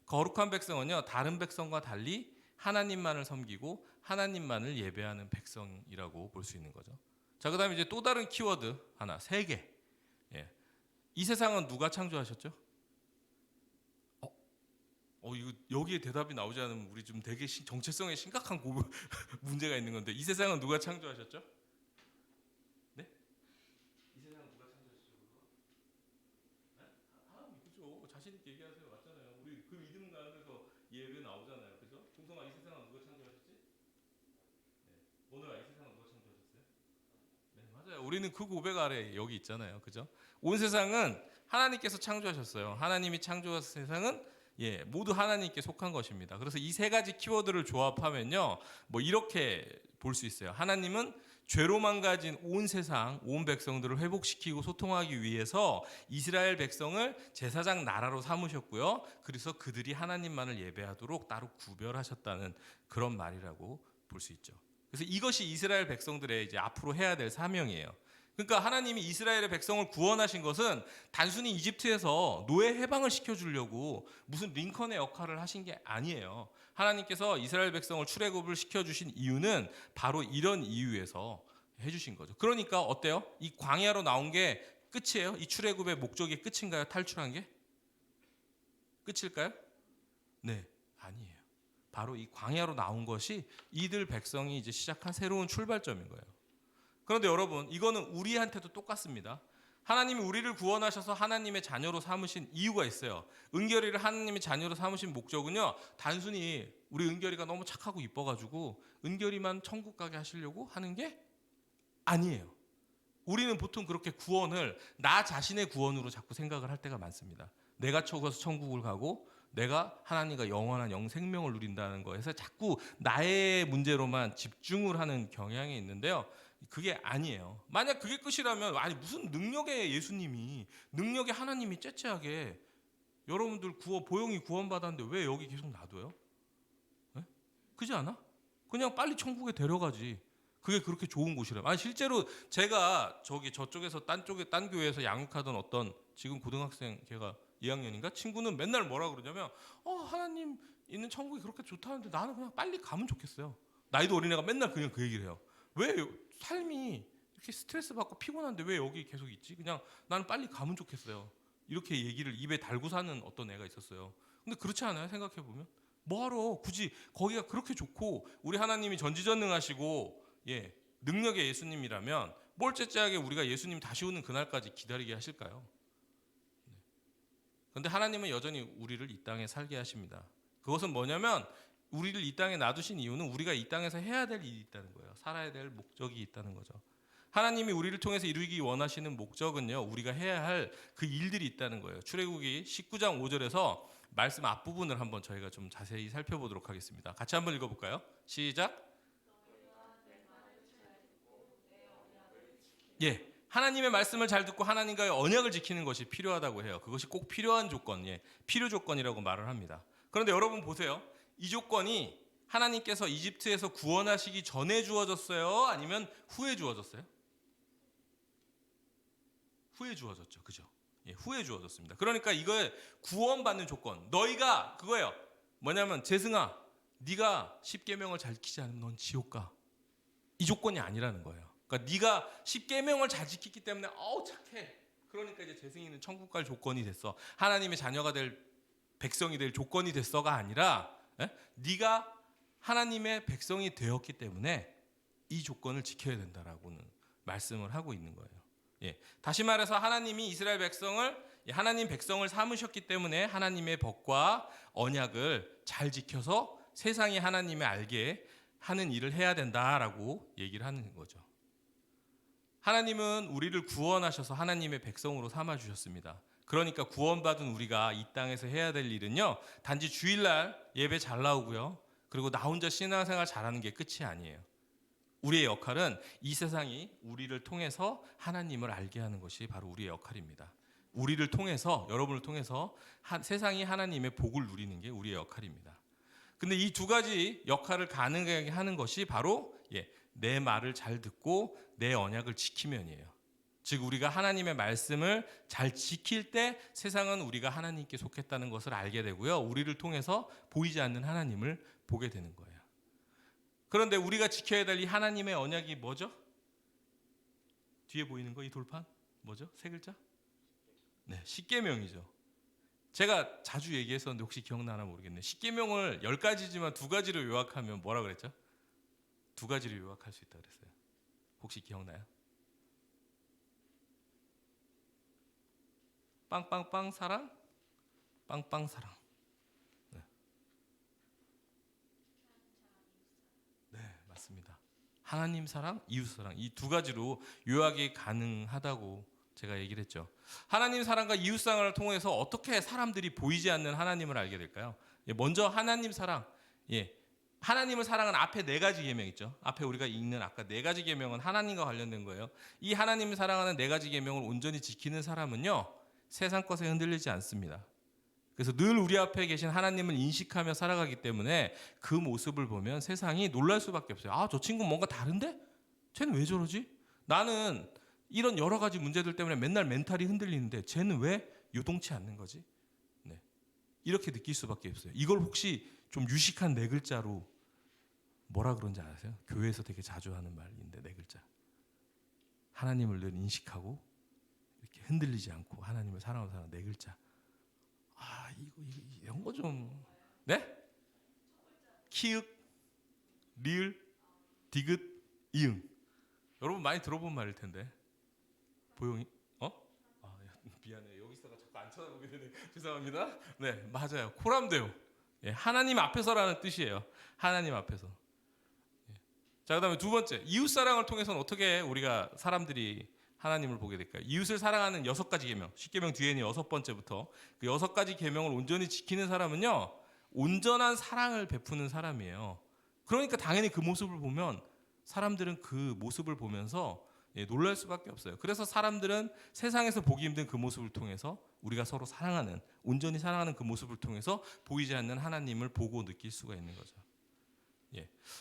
거룩한 백성은요, 다른 백성과 달리 하나님만을 섬기고 하나님만을 예배하는 백성이라고 볼 수 있는 거죠. 자, 그다음에 이제 또 다른 키워드 하나, 세계. 이 세상은 누가 창조하셨죠? 이거 여기에 대답이 나오지 않으면 우리 좀 되게 정체성에 심각한 문제가 있는 건데, 이 세상은 누가 창조하셨죠? 네? 이 세상은 누가 창조하셨죠? 네? 하나님, 그죠? 자신 있게 얘기하세요. 맞잖아요. 우리 그 믿음 가는 데서 예배 나오잖아요. 그죠? 종성아, 이 세상은 누가 창조하셨지? 네. 오늘아, 이 세상은 누가 창조하셨어요? 네, 맞아요. 우리는 그 고백 아래 여기 있잖아요. 그죠? 온 세상은 하나님께서 창조하셨어요. 하나님이 창조하신 세상은 모두 하나님께 속한 것입니다. 그래서 이 세 가지 키워드를 조합하면요, 뭐 이렇게 볼 수 있어요. 하나님은 죄로 망가진 온 세상, 온 백성들을 회복시키고 소통하기 위해서 이스라엘 백성을 제사장 나라로 삼으셨고요. 그래서 그들이 하나님만을 예배하도록 따로 구별하셨다는 그런 말이라고 볼 수 있죠. 그래서 이것이 이스라엘 백성들의 이제 앞으로 해야 될 사명이에요. 그러니까 하나님이 이스라엘의 백성을 구원하신 것은 단순히 이집트에서 노예 해방을 시켜주려고 무슨 링컨의 역할을 하신 게 아니에요. 하나님께서 이스라엘 백성을 출애굽을 시켜주신 이유는 바로 이런 이유에서 해주신 거죠. 그러니까 어때요? 이 광야로 나온 게 끝이에요? 이 출애굽의 목적이 끝인가요? 탈출한 게? 끝일까요? 네, 아니에요. 바로 이 광야로 나온 것이 이들 백성이 이제 시작한 새로운 출발점인 거예요. 그런데 여러분, 이거는 우리한테도 똑같습니다. 하나님이 우리를 구원하셔서 하나님의 자녀로 삼으신 이유가 있어요. 은결이를 하나님의 자녀로 삼으신 목적은요, 단순히 우리 은결이가 너무 착하고 이뻐가지고 은결이만 천국 가게 하시려고 하는 게 아니에요. 우리는 보통 그렇게 구원을 나 자신의 구원으로 자꾸 생각을 할 때가 많습니다. 내가 죽어서 천국을 가고 내가 하나님과 영원한 영생명을 누린다는 거에서 자꾸 나의 문제로만 집중을 하는 경향이 있는데요, 그게 아니에요. 만약 그게 끝이라면, 아니 무슨 능력의 예수님이, 능력의 하나님이 째째하게 여러분들 보영이 구원받았는데 왜 여기 계속 놔둬요? 네? 그지 않아? 그냥 빨리 천국에 데려가지. 그게 그렇게 좋은 곳이라면. 아니 실제로 제가 저쪽에서 딴 교회에서 양육하던 어떤 지금 고등학생, 걔가 2학년인가 친구는 맨날 뭐라 그러냐면, 하나님 있는 천국이 그렇게 좋다는데 나는 그냥 빨리 가면 좋겠어요. 나이도 어린애가 맨날 그냥 그 얘기를 해요. 왜 삶이 이렇게 스트레스 받고 피곤한데 왜 여기 계속 있지? 그냥 나는 빨리 가면 좋겠어요. 이렇게 얘기를 입에 달고 사는 어떤 애가 있었어요. 근데 그렇지 않아요? 생각해 보면 뭐하러 굳이 거기가 그렇게 좋고 우리 하나님이 전지전능하시고 능력의 예수님이라면 뭘 째째하게 우리가 예수님 다시 오는 그날까지 기다리게 하실까요? 그런데 하나님은 여전히 우리를 이 땅에 살게 하십니다. 그것은 뭐냐면 우리를 이 땅에 놔두신 이유는 우리가 이 땅에서 해야 될 일이 있다는 거예요. 살아야 될 목적이 있다는 거죠. 하나님이 우리를 통해서 이루기 원하시는 목적은요, 우리가 해야 할 그 일들이 있다는 거예요. 출애굽기 19장 5절에서 말씀 앞부분을 한번 저희가 좀 자세히 살펴보도록 하겠습니다. 같이 한번 읽어볼까요? 시작. 하나님의 말씀을 잘 듣고 하나님과의 언약을 지키는 것이 필요하다고 해요. 그것이 꼭 필요한 조건, 필요 조건이라고 말을 합니다. 그런데 여러분 보세요. 이 조건이 하나님께서 이집트에서 구원하시기 전에 주어졌어요? 아니면 후에 주어졌어요? 후에 주어졌죠. 그죠? 후에 주어졌습니다. 그러니까 이거에 구원받는 조건, 너희가 그거예요. 뭐냐면 재승아, 네가 십계명을 잘 지키지 않으면 넌 지옥 가. 이 조건이 아니라는 거예요. 그러니까 네가 십계명을 잘 지키기 때문에 착해. 그러니까 이제 재승이는 천국 갈 조건이 됐어. 하나님의 자녀가 될 백성이 될 조건이 됐어가 아니라 네가 하나님의 백성이 되었기 때문에 이 조건을 지켜야 된다라고는 말씀을 하고 있는 거예요. 다시 말해서 하나님이 이스라엘 백성을 하나님 백성을 삼으셨기 때문에 하나님의 법과 언약을 잘 지켜서 세상이 하나님을 알게 하는 일을 해야 된다라고 얘기를 하는 거죠. 하나님은 우리를 구원하셔서 하나님의 백성으로 삼아 주셨습니다. 그러니까 구원받은 우리가 이 땅에서 해야 될 일은요, 단지 주일날 예배 잘 나오고요, 그리고 나 혼자 신앙생활 잘하는 게 끝이 아니에요. 우리의 역할은 이 세상이 우리를 통해서 하나님을 알게 하는 것이 바로 우리의 역할입니다. 우리를 통해서, 여러분을 통해서 세상이 하나님의 복을 누리는 게 우리의 역할입니다. 근데 이 두 가지 역할을 가능하게 하는 것이 바로 내 말을 잘 듣고 내 언약을 지키면이에요. 즉 우리가 하나님의 말씀을 잘 지킬 때 세상은 우리가 하나님께 속했다는 것을 알게 되고요, 우리를 통해서 보이지 않는 하나님을 보게 되는 거예요. 그런데 우리가 지켜야 될 이 하나님의 언약이 뭐죠? 뒤에 보이는 거, 이 돌판 뭐죠? 세 글자? 십계명이죠. 제가 자주 얘기했었는데 혹시 기억나나 모르겠네요. 십계명을 10가지지만 2가지로 요약하면 뭐라 그랬죠? 2가지로 요약할 수 있다 그랬어요. 혹시 기억나요? 빵빵빵 사랑, 빵빵 사랑. 네, 맞습니다. 하나님 사랑, 이웃 사랑, 이 2가지로 요약이 가능하다고 제가 얘기를 했죠. 하나님 사랑과 이웃 사랑을 통해서 어떻게 사람들이 보이지 않는 하나님을 알게 될까요? 먼저 하나님 사랑. 하나님을 사랑하는 앞에 4가지 계명 있죠. 앞에 우리가 읽는 아까 4가지 계명은 하나님과 관련된 거예요. 이 하나님을 사랑하는 4가지 계명을 온전히 지키는 사람은요, 세상 것에 흔들리지 않습니다. 그래서 늘 우리 앞에 계신 하나님을 인식하며 살아가기 때문에 그 모습을 보면 세상이 놀랄 수밖에 없어요. 아, 저 친구 뭔가 다른데? 쟤는 왜 저러지? 나는 이런 여러 가지 문제들 때문에 맨날 멘탈이 흔들리는데 쟤는 왜 요동치 않는 거지? 네. 이렇게 느낄 수밖에 없어요. 이걸 혹시 좀 유식한 4글자로 뭐라 그런지 아세요? 교회에서 되게 자주 하는 말인데 4글자. 하나님을 늘 인식하고 이렇게 흔들리지 않고 하나님을 사랑하는 사람 4글자. 아, 이런 거 좀, 네? 키읔, 리을, 디귿, 이응. 여러분 많이 들어본 말일 텐데. 보용이? 미안해. 여기서가 자꾸 안 쳐다보게 되네. 죄송합니다. 네, 맞아요. 코람데오. 하나님 앞에서라는 뜻이에요. 하나님 앞에서. 자, 그다음에 2번째, 이웃 사랑을 통해서는 어떻게 우리가 사람들이 하나님을 보게 될까요? 이웃을 사랑하는 6가지 계명, 10계명 뒤에는 6번째부터 그 6가지 계명을 온전히 지키는 사람은요, 온전한 사랑을 베푸는 사람이에요. 그러니까 당연히 그 모습을 보면 사람들은 그 모습을 보면서 놀랄 수밖에 없어요. 그래서 사람들은 세상에서 보기 힘든 그 모습을 통해서 우리가 서로 사랑하는, 온전히 사랑하는 그 모습을 통해서 보이지 않는 하나님을 보고 느낄 수가 있는 거죠.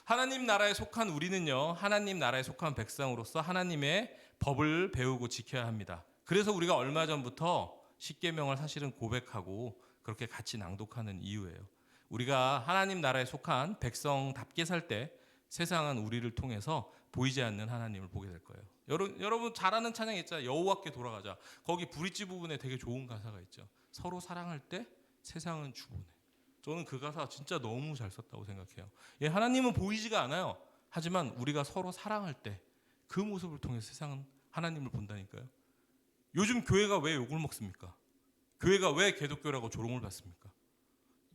하나님 나라에 속한 우리는요, 하나님 나라에 속한 백성으로서 하나님의 법을 배우고 지켜야 합니다. 그래서 우리가 얼마 전부터 십계명을 사실은 고백하고 그렇게 같이 낭독하는 이유예요. 우리가 하나님 나라에 속한 백성답게 살 때 세상은 우리를 통해서 보이지 않는 하나님을 보게 될 거예요. 여러분 잘 아는 찬양 있잖아요. 여호와께 돌아가자. 거기 브릿지 부분에 되게 좋은 가사가 있죠. 서로 사랑할 때 세상은 주보네. 저는 그 가사 진짜 너무 잘 썼다고 생각해요. 하나님은 보이지가 않아요. 하지만 우리가 서로 사랑할 때 그 모습을 통해 세상은 하나님을 본다니까요. 요즘 교회가 왜 욕을 먹습니까? 교회가 왜 개독교라고 조롱을 받습니까?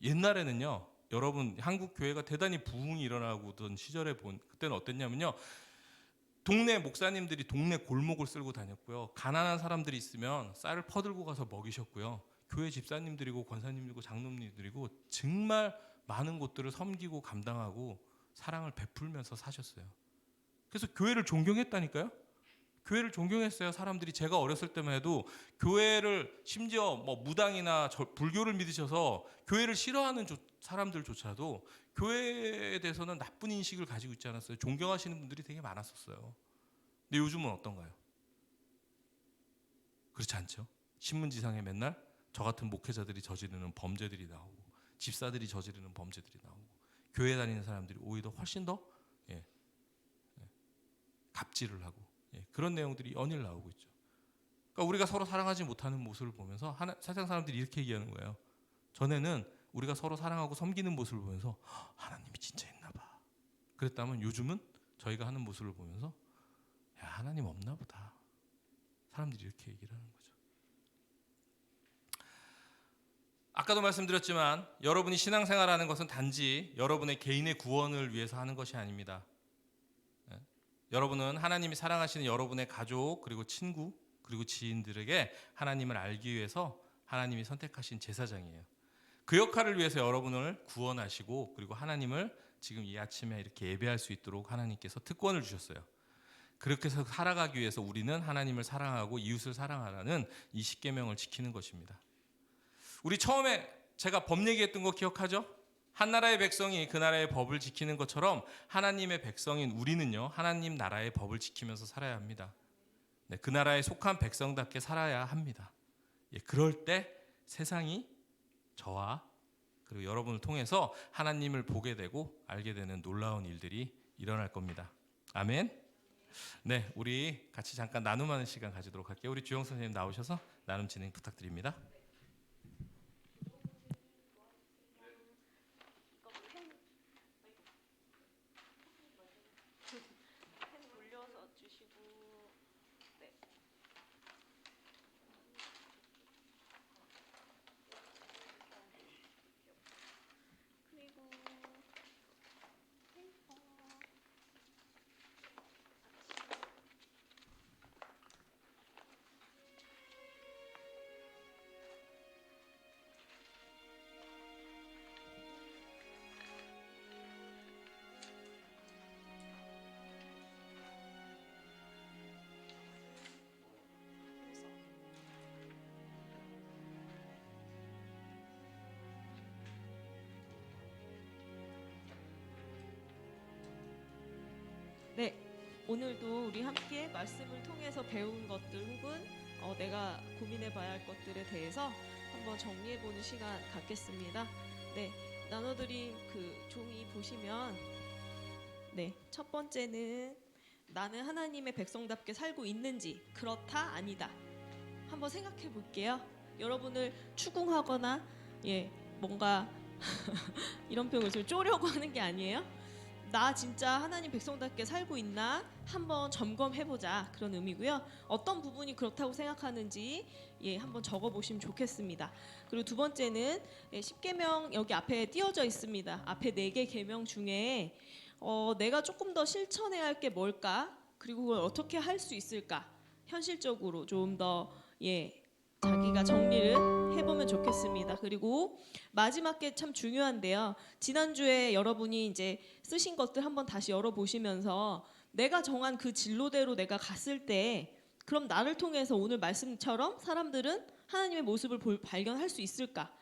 옛날에는요, 여러분 한국 교회가 대단히 부흥이 일어나고던 시절에 그때는 어땠냐면요, 동네 목사님들이 동네 골목을 쓸고 다녔고요, 가난한 사람들이 있으면 쌀을 퍼들고 가서 먹이셨고요, 교회 집사님들이고 권사님들이고 장로님들이고 정말 많은 곳들을 섬기고 감당하고 사랑을 베풀면서 사셨어요. 그래서 교회를 존경했다니까요. 교회를 존경했어요. 사람들이. 제가 어렸을 때만 해도 교회를, 심지어 무당이나 불교를 믿으셔서 교회를 싫어하는 사람들조차도 교회에 대해서는 나쁜 인식을 가지고 있지 않았어요. 존경하시는 분들이 되게 많았었어요. 근데 요즘은 어떤가요? 그렇지 않죠? 신문지상에 맨날 저 같은 목회자들이 저지르는 범죄들이 나오고, 집사들이 저지르는 범죄들이 나오고, 교회 다니는 사람들이 오히려 훨씬 더 갑질을 하고, 그런 내용들이 연일 나오고 있죠. 그러니까 우리가 서로 사랑하지 못하는 모습을 보면서 세상 사람들이 이렇게 얘기하는 거예요. 전에는 우리가 서로 사랑하고 섬기는 모습을 보면서 하나님이 진짜 있나 봐. 그랬다면 요즘은 저희가 하는 모습을 보면서 야, 하나님 없나 보다. 사람들이 이렇게 얘기를 하는 거죠. 아까도 말씀드렸지만 여러분이 신앙생활하는 것은 단지 여러분의 개인의 구원을 위해서 하는 것이 아닙니다. 여러분은 하나님이 사랑하시는 여러분의 가족, 그리고 친구, 그리고 지인들에게 하나님을 알기 위해서 하나님이 선택하신 제사장이에요. 그 역할을 위해서 여러분을 구원하시고, 그리고 하나님을 지금 이 아침에 이렇게 예배할 수 있도록 하나님께서 특권을 주셨어요. 그렇게 해서 살아가기 위해서 우리는 하나님을 사랑하고 이웃을 사랑하라는 이 십계명을 지키는 것입니다. 우리 처음에 제가 법 얘기했던 거 기억하죠? 한 나라의 백성이 그 나라의 법을 지키는 것처럼 하나님의 백성인 우리는요, 하나님 나라의 법을 지키면서 살아야 합니다. 그 나라에 속한 백성답게 살아야 합니다. 그럴 때 세상이 저와 그리고 여러분을 통해서 하나님을 보게 되고 알게 되는 놀라운 일들이 일어날 겁니다. 아멘. 네, 우리 같이 잠깐 나눔하는 시간 가지도록 할게요. 우리 주영 선생님 나오셔서 나눔 진행 부탁드립니다.
돌려서 주시고, 네. 그리고 페이퍼.
오늘도 우리 함께 말씀을 통해서 배운 것들 혹은 내가 고민해 봐야 할 것들에 대해서 한번 정리해 보는 시간 갖겠습니다. 네, 나눠드린 그 종이 보시면 네, 첫 번째는 나는 하나님의 백성답게 살고 있는지 그렇다 아니다 한번 생각해 볼게요. 여러분을 추궁하거나 뭔가 이런 표현을 좀 쪼려고 하는 게 아니에요. 나 진짜 하나님 백성답게 살고 있나 한번 점검해보자 그런 의미고요. 어떤 부분이 그렇다고 생각하는지 한번 적어보시면 좋겠습니다. 그리고 두 번째는 10계명 여기 앞에 띄어져 있습니다. 앞에 4개 계명 중에 내가 조금 더 실천해야 할 게 뭘까? 그리고 그걸 어떻게 할 수 있을까? 현실적으로 좀 더 자기가 정리를 해보면 좋겠습니다. 그리고 마지막 게 참 중요한데요. 지난주에 여러분이 이제 쓰신 것들 한번 다시 열어보시면서 내가 정한 그 진로대로 내가 갔을 때 그럼 나를 통해서 오늘 말씀처럼 사람들은 하나님의 모습을 발견할 수 있을까?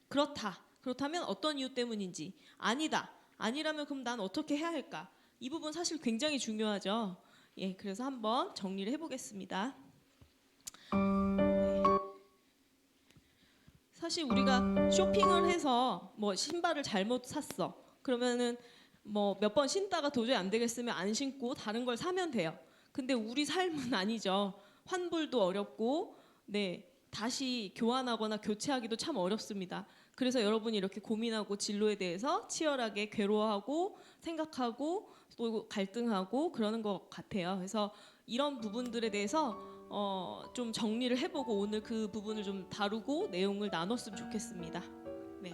그렇다면 어떤 이유 때문인지 아니라면 그럼 난 어떻게 해야 할까? 이 부분 사실 굉장히 중요하죠. 그래서 한번 정리를 해보겠습니다. 사실 우리가 쇼핑을 해서 뭐 신발을 잘못 샀어. 그러면은 뭐 몇 번 신다가 도저히 안 되겠으면 안 신고 다른 걸 사면 돼요. 근데 우리 삶은 아니죠. 환불도 어렵고 다시 교환하거나 교체하기도 참 어렵습니다. 그래서 여러분이 이렇게 고민하고 진로에 대해서 치열하게 괴로워하고 생각하고 또 갈등하고 그러는 것 같아요. 그래서 이런 부분들에 대해서 좀 정리를 해보고 오늘 그 부분을 좀 다루고 내용을 나눴으면 좋겠습니다. 네.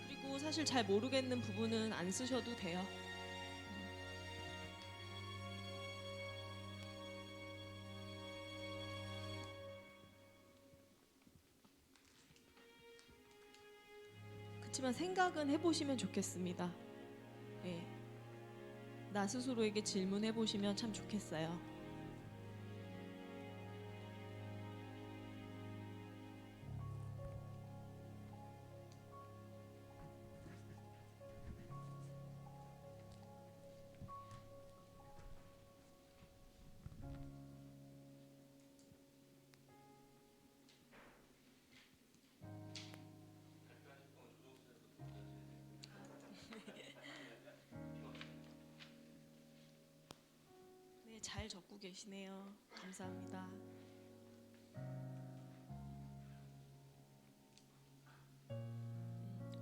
그리고 사실 잘 모르겠는 부분은 안 쓰셔도 돼요. 그렇지만 생각은 해보시면 좋겠습니다. 나 스스로에게 질문해 보시면 참 좋겠어요. 네, 잘 적고 계시네요. 감사합니다.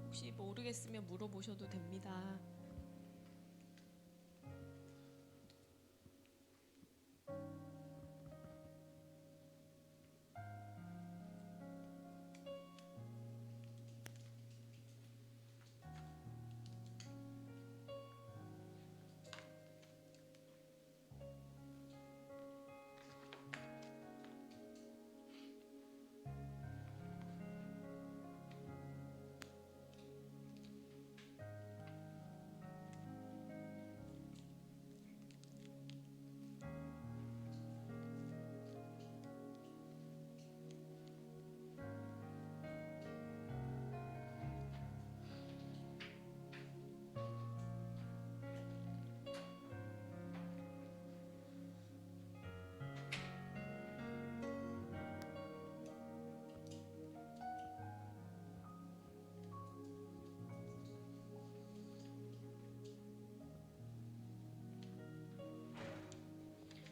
혹시 모르겠으면 물어보셔도 됩니다.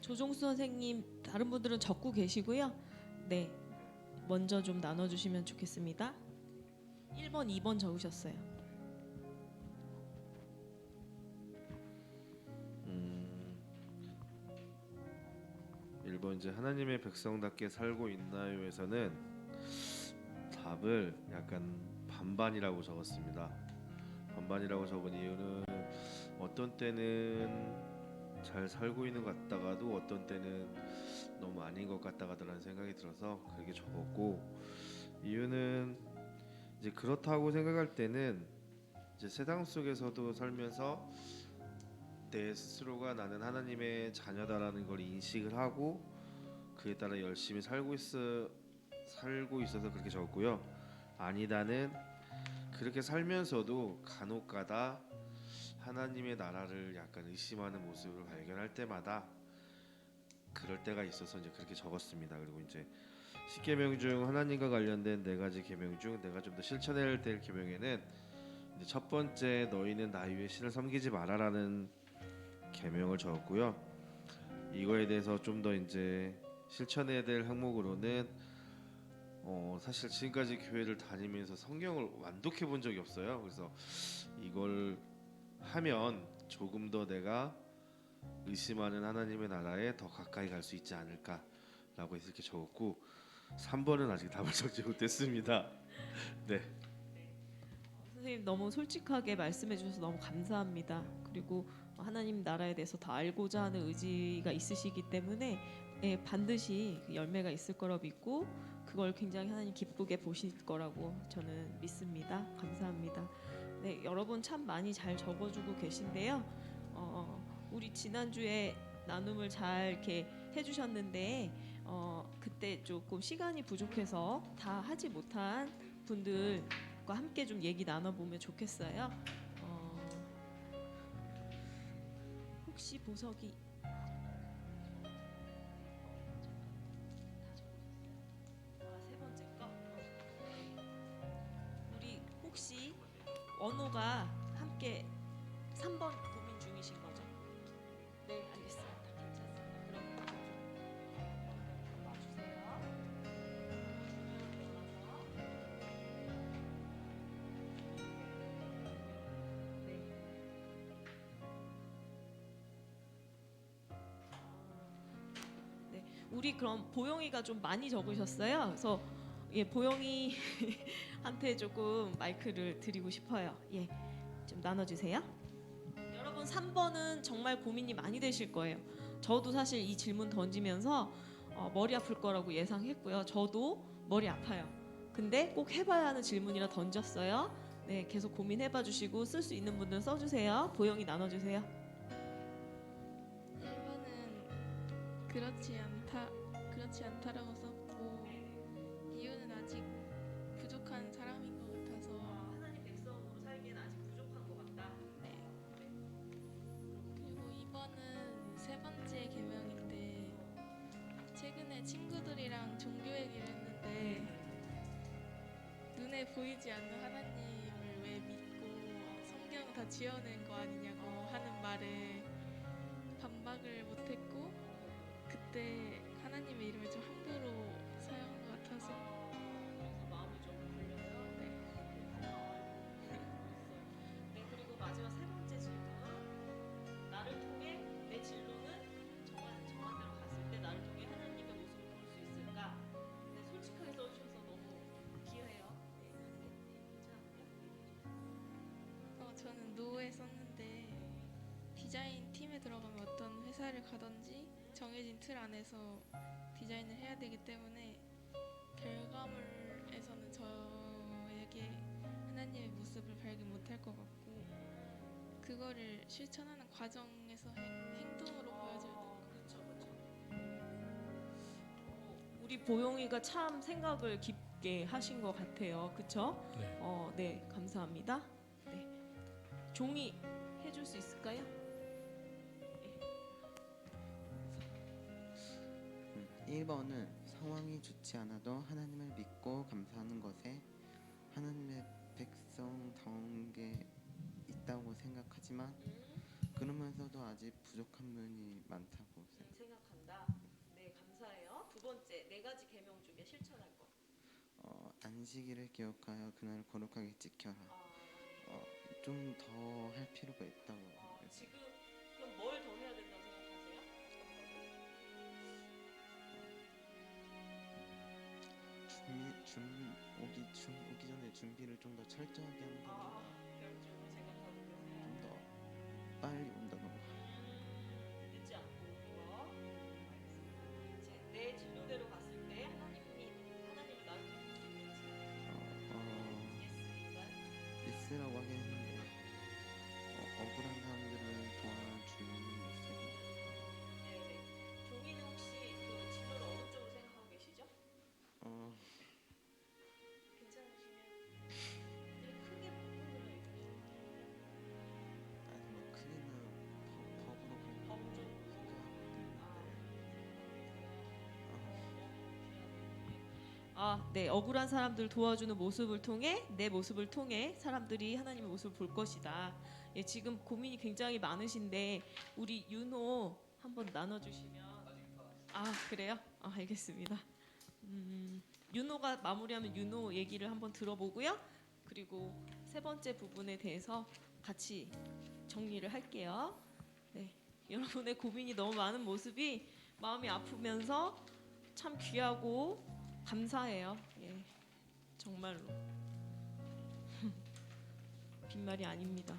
조종수 선생님, 다른 분들은 적고 계시고요. 네, 먼저 좀 나눠주시면 좋겠습니다. 1번, 2번 적으셨어요.
1번 이제 하나님의 백성답게 살고 있나요에서는 답을 약간 반반이라고 적었습니다. 반반이라고 적은 이유는 어떤 때는 잘 살고 있는 것 같다가도 어떤 때는 너무 아닌 것 같다가라는 생각이 들어서 그렇게 적었고, 이유는 이제 그렇다고 생각할 때는 이제 세상 속에서도 살면서 내 스스로가 나는 하나님의 자녀다라는 걸 인식을 하고 그에 따라 열심히 살고 있어서 그렇게 적었고요. 아니다는 그렇게 살면서도 간혹가다 하나님의 나라를 약간 의심하는 모습을 발견할 때마다 그럴 때가 있어서 이제 그렇게 적었습니다. 그리고 이제 10계명 중 하나님과 관련된 4가지 계명 중 내가 좀 더 실천해야 될 계명에는 이제 첫 번째, 너희는 나 위에 신을 섬기지 마라라는 계명을 적었고요. 이거에 대해서 좀 더 이제 실천해야 될 항목으로는 사실 지금까지 교회를 다니면서 성경을 완독해 본 적이 없어요. 그래서 이걸 하면 조금 더 내가 의심하는 하나님의 나라에 더 가까이 갈 수 있지 않을까라고 해서 이렇게 적었고, 3번은 아직 답을 적지 못했습니다. 네.
선생님 너무 솔직하게 말씀해 주셔서 너무 감사합니다. 그리고 하나님 나라에 대해서 더 알고자 하는 의지가 있으시기 때문에 반드시 그 열매가 있을 거라고 믿고 그걸 굉장히 하나님 기쁘게 보실 거라고 저는 믿습니다. 감사합니다. 네, 여러분 참 많이 잘 적어주고 계신데요. 우리 지난주에 나눔을 잘 이렇게 해주셨는데 그때 조금 시간이 부족해서 다 하지 못한 분들과 함께 좀 얘기 나눠보면 좋겠어요. 혹시 보석이 세 번째 거 우리 혹시 원호가 함께 3번 고민 중이신 거죠? 네, 알겠습니다. 괜찮습니다. 그럼 와주세요. 네, 우리 그럼 보영이가 좀 많이 적으셨어요. 그래서 보영이한테 조금 마이크를 드리고 싶어요. 좀 나눠주세요. 여러분 3번은 정말 고민이 많이 되실 거예요. 저도 사실 이 질문 던지면서 머리 아플 거라고 예상했고요. 저도 머리 아파요. 근데 꼭 해봐야 하는 질문이라 던졌어요. 네, 계속 고민해봐 주시고 쓸 수 있는 분들은 써주세요. 보영이 나눠주세요.
1번은 그렇지 않다라고 썼고, 이유는 아직 부족한 사람인 것 같아서.
하나님 백성으로 살기에는 아직 부족한 것 같다.
네. 그리고 2번은 세 번째 계명인데, 최근에 친구들이랑 종교 얘기를 했는데 눈에 보이지 않는 하나님을 왜 믿고 성경 다 지어낸 거 아니냐고 하는 말에 반박을 못했고, 그때 하나님의 이름을 좀 함부로 사용한 것 같아서.
그래서 마음이 좀 걸려요. 네, 그리고 마지막 세 번째 질문. 나를 통해 내 진로는 정한 대로 갔을 때 나를 통해 하나님의 모습을 볼 수 있을까? 네, 솔직하게 써주셔서 너무 귀해요.
저는 노에 썼는데, 디자인 팀에 들어가면 어떤 회사를 가든지 정해진 틀 안에서 디자인을 해야 되기 때문에 결과물에서는 저에게 하나님의 모습을 발견 못할 것 같고, 그거를 실천하는 과정에서 행동으로 보여줘야 될 것 같아요.
우리 보영이가 참 생각을 깊게 하신 것 같아요. 그렇죠?
네.
네, 감사합니다. 네, 종이 해줄 수 있을까요?
1번은 상황이 좋지 않아도 하나님을 믿고 감사하는 것에 하나님의 백성다운 게 있다고 생각하지만 그러면서도 아직 부족한 면이 많다고
생각한다. 네, 감사해요. 두 번째, 4가지 계명 중에 실천할 것.
안식일을 기억하여 그날을 거룩하게 지켜라. 좀 더 할 필요가 있다고.
지금 그럼 뭘 더 해야 된다고 생각하세요?
오기 전에 준비를 좀 더 철저하게 한다던가,
그럴 줄 생각하고 계세요.
좀 더 빨리 온다던가.
늦지 않고 오는 거. 알겠습니다. 내 진로대로 갔을 때 하나님을 나를 도울 수 있는지. 예스인가요?
예스라고 하긴 했는데 억울한 사람들을 도와주는 모습이.
네네. 종이는 혹시 그 진로를 어느 쪽으로 생각하고 계시죠? 괜찮으시면 크게 부분으로 얘기하시면
아니 뭐 크게는 법으로 그냥
법 쪽으로. 네. 억울한 사람들 도와주는 모습을 통해 내 모습을 통해 사람들이 하나님의 모습을 볼 것이다. 예, 지금 고민이 굉장히 많으신데 우리 윤호 한번 나눠주시면. 그래요? 알겠습니다. 윤호가 마무리하면 윤호 얘기를 한번 들어보고요. 그리고 세 번째 부분에 대해서 같이 정리를 할게요. 네, 여러분의 고민이 너무 많은 모습이 마음이 아프면서 참 귀하고 감사해요. 예, 정말로 빈말이 아닙니다.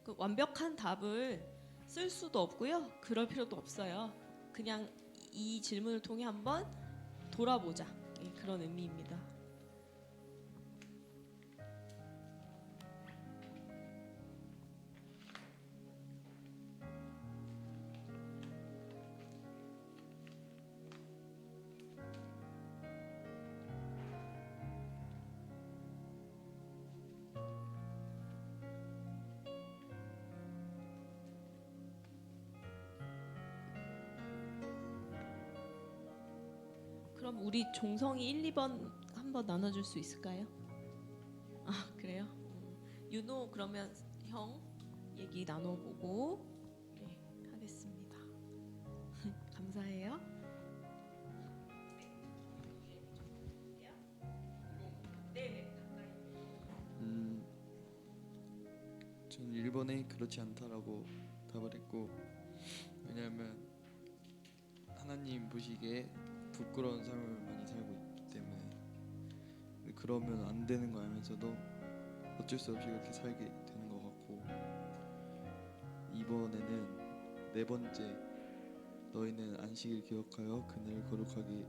그 완벽한 답을 쓸 수도 없고요. 그럴 필요도 없어요. 그냥 이 질문을 통해 한번 돌아보자. 예, 그런 의미입니다. 그럼 우리 종성이 1, 2번 한번 나눠줄 수 있을까요? 그래요? 윤호 그러면 형 얘기 나눠보고 하겠습니다. 감사해요.
전 1번에 그렇지 않다라고 답을 했고, 왜냐하면 하나님 보시기에 부끄러운 삶을 많이 살고 있기 때문에, 그러면 안 되는 거 알면서도 어쩔 수 없이 그렇게 살게 되는 것 같고, 2번에는 네 번째 너희는 안식을 기억하여 그날을 거룩하게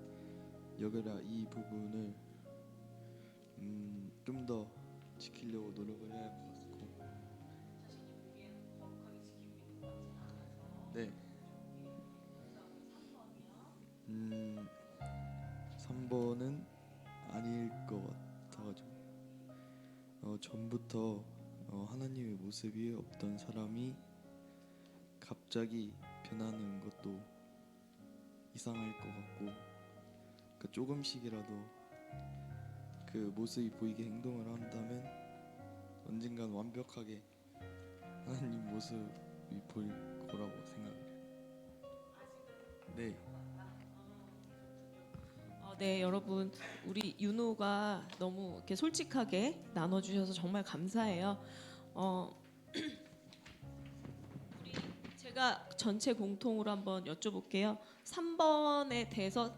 여겨라, 이 부분을 좀 더 지키려고 노력을 해야 할 것 같고, 네. 3번은 아닐 것 같아가지고, 전부터 하나님의 모습이 없던 사람이 갑자기 변하는 것도 이상할 것 같고, 그 조금씩이라도 그 모습이 보이게 행동을 한다면 언젠간 완벽하게 하나님 모습이 보일 거라고 생각해요. 네.
네, 여러분 우리 윤호가 너무 이렇게 솔직하게 나눠주셔서 정말 감사해요. 우리 제가 전체 공통으로 한번 여쭤볼게요. 3번에 대해서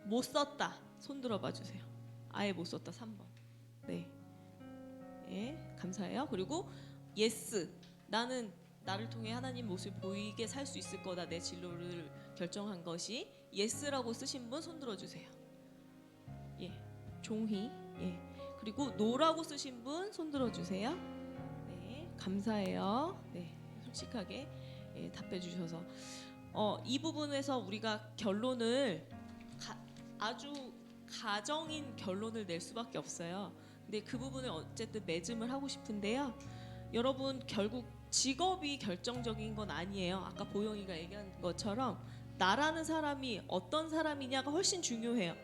못 썼다 손 들어봐 주세요. 아예 못 썼다 3번. 네, 예, 감사해요. 그리고 예스, 나는 나를 통해 하나님 모습을 보이게 살 수 있을 거다. 내 진로를 결정한 것이 예스라고 쓰신 분 손 들어주세요. 예, 종희. 예, 그리고 노라고 쓰신 분 손 들어주세요. 네, 감사해요. 네, 솔직하게 답해 주셔서 이 부분에서 우리가 결론을 아주 가정인 결론을 낼 수밖에 없어요. 근데 그 부분을 어쨌든 매짐을 하고 싶은데요. 여러분 결국 직업이 결정적인 건 아니에요. 아까 보영이가 얘기한 것처럼 나라는 사람이 어떤 사람이냐가 훨씬 중요해요.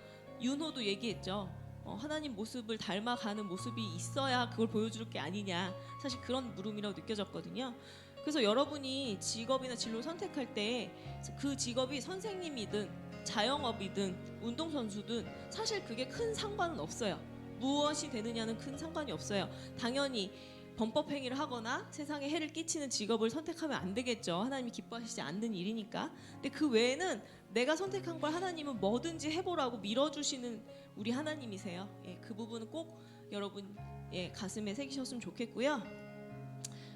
윤호도 얘기했죠. 하나님 모습을 닮아가는 모습이 있어야 그걸 보여줄 게 아니냐. 사실 그런 물음이라고 느껴졌거든요. 그래서 여러분이 직업이나 진로 선택할 때 그 직업이 선생님이든 자영업이든 운동선수든 사실 그게 큰 상관은 없어요. 무엇이 되느냐는 큰 상관이 없어요. 당연히 범법행위를 하거나 세상에 해를 끼치는 직업을 선택하면 안 되겠죠. 하나님이 기뻐하시지 않는 일이니까. 근데 그 외에는 내가 선택한 걸 하나님은 뭐든지 해보라고 밀어주시는 우리 하나님이세요. 예, 그 부분은 꼭 여러분 가슴에 새기셨으면 좋겠고요.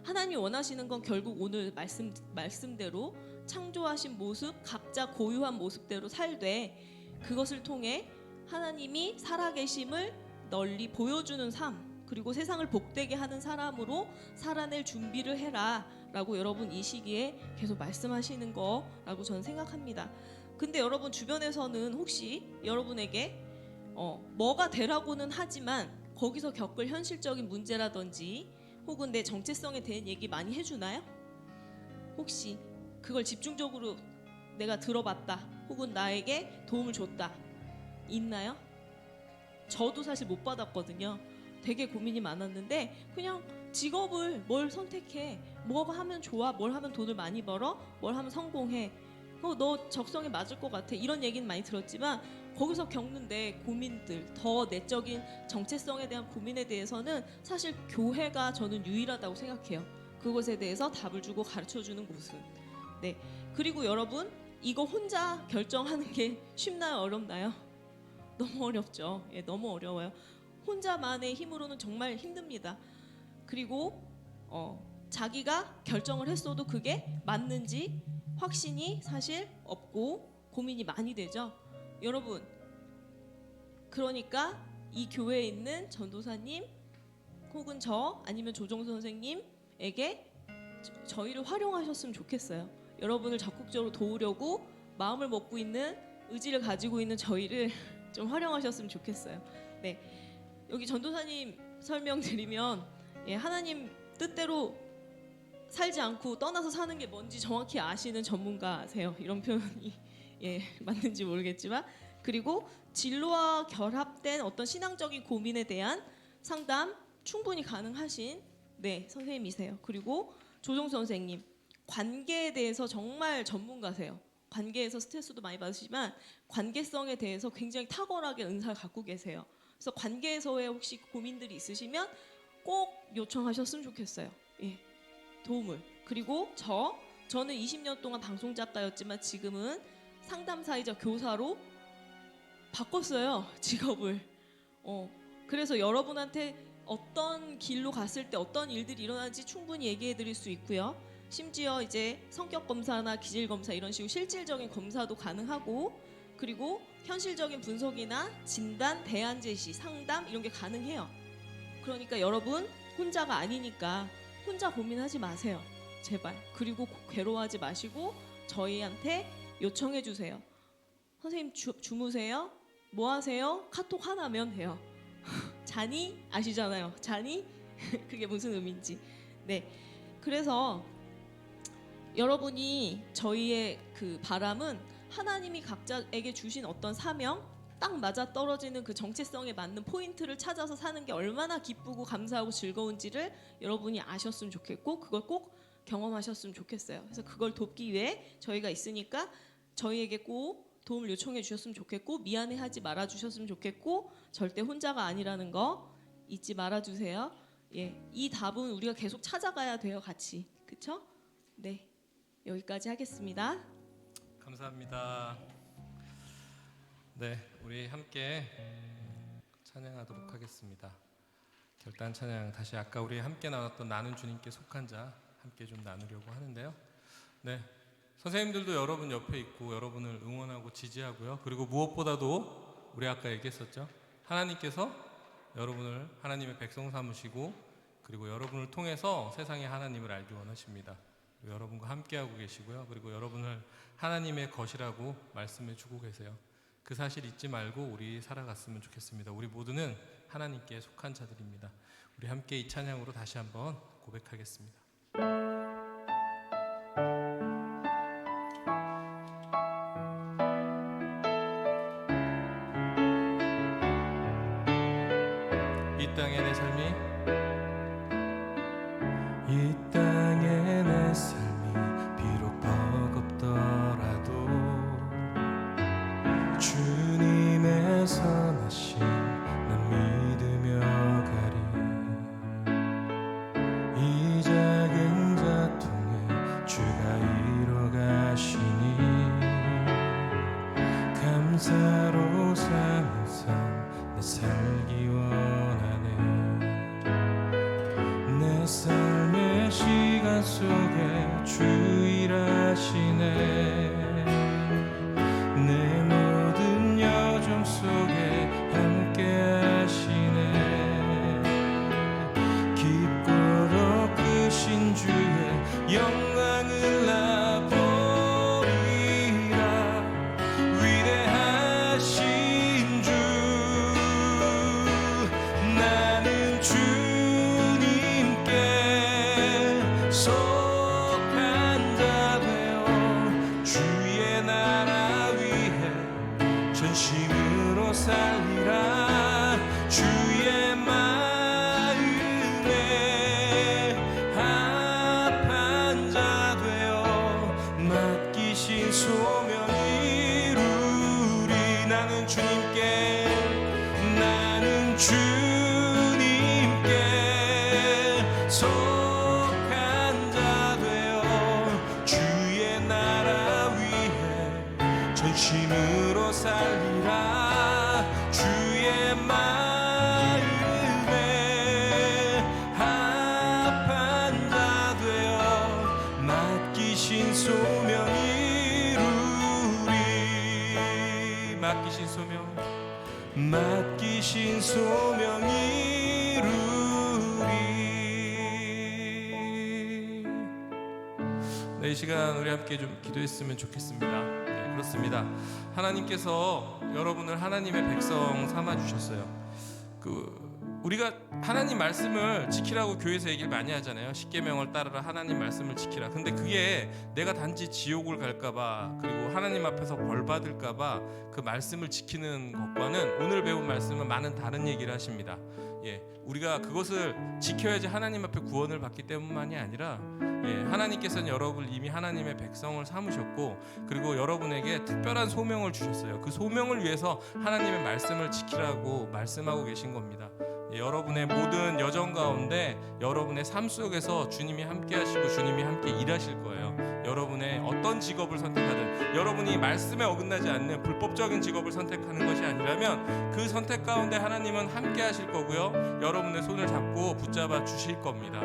하나님이 원하시는 건 결국 오늘 말씀대로 창조하신 모습, 각자 고유한 모습대로 살되 그것을 통해 하나님이 살아계심을 널리 보여주는 삶, 그리고 세상을 복되게 하는 사람으로 살아낼 준비를 해라 라고 여러분 이 시기에 계속 말씀하시는 거라고 저는 생각합니다. 근데 여러분 주변에서는 혹시 여러분에게 뭐가 되라고는 하지만 거기서 겪을 현실적인 문제라든지 혹은 내 정체성에 대한 얘기 많이 해주나요? 혹시 그걸 집중적으로 내가 들어봤다 혹은 나에게 도움을 줬다 있나요? 저도 사실 못 받았거든요. 되게 고민이 많았는데 그냥 직업을 뭘 선택해, 뭐가 하면 좋아, 뭘 하면 돈을 많이 벌어, 뭘 하면 성공해, 너 적성에 맞을 것 같아, 이런 얘기는 많이 들었지만 거기서 겪는 내 고민들, 더 내적인 정체성에 대한 고민에 대해서는 사실 교회가 저는 유일하다고 생각해요. 그것에 대해서 답을 주고 가르쳐주는 곳은. 네. 그리고 여러분 이거 혼자 결정하는 게 쉽나요, 어렵나요? 너무 어렵죠. 예, 너무 어려워요. 혼자만의 힘으로는 정말 힘듭니다. 그리고 자기가 결정을 했어도 그게 맞는지 확신이 사실 없고 고민이 많이 되죠. 여러분, 그러니까 이 교회에 있는 전도사님 혹은 저 아니면 조정수 선생님에게 저희를 활용하셨으면 좋겠어요. 여러분을 적극적으로 도우려고 마음을 먹고 있는 의지를 가지고 있는 저희를 좀 활용하셨으면 좋겠어요. 네, 여기 전도사님 설명드리면 하나님 뜻대로 살지 않고 떠나서 사는 게 뭔지 정확히 아시는 전문가세요. 이런 표현이 맞는지 모르겠지만, 그리고 진로와 결합된 어떤 신앙적인 고민에 대한 상담 충분히 가능하신 선생님이세요. 그리고 조정수 선생님, 관계에 대해서 정말 전문가세요. 관계에서 스트레스도 많이 받으시지만 관계성에 대해서 굉장히 탁월하게 은사를 갖고 계세요. 그래서 관계에서의 혹시 고민들이 있으시면 꼭 요청하셨으면 좋겠어요. 도움을. 그리고 저는 20년 동안 방송 작가였지만 지금은 상담사이자 교사로 바꿨어요, 직업을. 그래서 여러분한테 어떤 길로 갔을 때 어떤 일들이 일어나는지 충분히 얘기해 드릴 수 있고요. 심지어 이제 성격 검사나 기질 검사 이런 식으로 실질적인 검사도 가능하고, 그리고 현실적인 분석이나 진단, 대안 제시, 상담 이런 게 가능해요. 그러니까 여러분 혼자가 아니니까 혼자 고민하지 마세요, 제발. 그리고 괴로워하지 마시고 저희한테 요청해 주세요. 선생님 주무세요? 뭐 하세요? 카톡 하나면 돼요. 자니? 아시잖아요. 자니? 그게 무슨 의미인지. 네. 그래서 여러분이 저희의 그 바람은 하나님이 각자에게 주신 어떤 사명, 딱 맞아 떨어지는 그 정체성에 맞는 포인트를 찾아서 사는 게 얼마나 기쁘고 감사하고 즐거운지를 여러분이 아셨으면 좋겠고 그걸 꼭 경험하셨으면 좋겠어요. 그래서 그걸 돕기 위해 저희가 있으니까 저희에게 꼭 도움을 요청해 주셨으면 좋겠고, 미안해하지 말아 주셨으면 좋겠고, 절대 혼자가 아니라는 거 잊지 말아 주세요. 이 답은 우리가 계속 찾아가야 돼요, 같이. 그쵸? 네, 여기까지 하겠습니다.
감사합니다. 네, 우리 함께 찬양하도록 하겠습니다. 결단 찬양, 다시 아까 우리 함께 나눴던 나는 주님께 속한 자 함께 좀 나누려고 하는데요. 네, 선생님들도 여러분 옆에 있고 여러분을 응원하고 지지하고요. 그리고 무엇보다도 우리 아까 얘기했었죠. 하나님께서 여러분을 하나님의 백성 삼으시고 그리고 여러분을 통해서 세상의 하나님을 알기 원하십니다. 여러분과 함께하고 계시고요. 그리고 여러분을 하나님의 것이라고 말씀해 주고 계세요. 그 사실 잊지 말고 우리 살아갔으면 좋겠습니다. 우리 모두는 하나님께 속한 자들입니다. 우리 함께 이 찬양으로 다시 한번 고백하겠습니다. 땅의 내 삶이
이 땅의 내 삶이 비록 버겁더라도 주님의 선하심 난 믿으며 가리. 이 작은 자통에 주가 이뤄가시니 감사로 사는 삶 내 살기 원하네. 내 삶의 시간 속에 주 일하시네. 내 모든 여정 속에 함께 하시네. 깊고도 크신 주의 영광을 나 보리라. 위대하신 주 나는 주님께 속한 자 되어 주의 나라 위해 전심으로 살리라. 주의 마음에 합한 자 되어 맡기신 소명 이루리. 나는 주님께 속한 자 되어 주의 나라 위해 전심으로 살리라. 주의 마음에 합한 자 되어 맡기신 소명 이루리. 맡기신 소명 이루리.
네, 이 시간 우리 함께 좀 기도했으면 좋겠습니다. 네, 그렇습니다. 하나님께서 여러분을 하나님의 백성 삼아 주셨어요. 우리가 하나님 말씀을 지키라고 교회에서 얘기를 많이 하잖아요. 십계명을 따르라, 하나님 말씀을 지키라. 근데 그게 내가 단지 지옥을 갈까봐, 그리고 하나님 앞에서 벌 받을까봐 그 말씀을 지키는 것과는 오늘 배운 말씀은 많은 다른 얘기를 하십니다. 예, 우리가 그것을 지켜야지 하나님 앞에 구원을 받기 때문만이 아니라, 하나님께서는 여러분을 이미 하나님의 백성을 삼으셨고, 그리고 여러분에게 특별한 소명을 주셨어요. 그 소명을 위해서 하나님의 말씀을 지키라고 말씀하고 계신 겁니다. 여러분의 모든 여정 가운데, 여러분의 삶 속에서 주님이 함께 하시고 주님이 함께 일하실 거예요. 여러분의 어떤 직업을 선택하든, 여러분이 말씀에 어긋나지 않는 불법적인 직업을 선택하는 것이 아니라면 그 선택 가운데 하나님은 함께 하실 거고요, 여러분의 손을 잡고 붙잡아 주실 겁니다.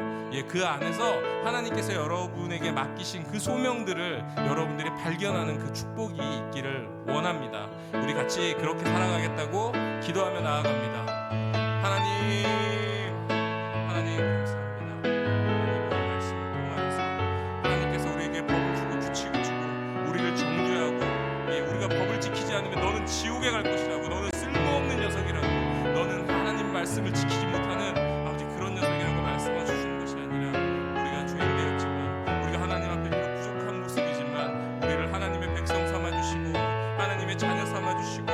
그 안에서 하나님께서 여러분에게 맡기신 그 소명들을 여러분들이 발견하는 그 축복이 있기를 원합니다. 우리 같이 그렇게 살아가겠다고 기도하며 나아갑니다. 하나님 감사합니다. 하나님의 말씀을 통하여서 하나님께서 우리에게 법을 주고 규칙을 주고 우리를 정죄하고, 우리가 법을 지키지 않으면 너는 지옥에 갈 것이라고, 너는 쓸모없는 녀석이라고, 너는 하나님 말씀을 지키지 못하는 아버지 그런 녀석이라고 말씀해 주시는 것이 아니라, 우리가 죄인 되었지만, 우리가 하나님 앞에 비록 부족한 모습이지만 우리를 하나님의 백성 삼아주시고 하나님의 자녀 삼아주시고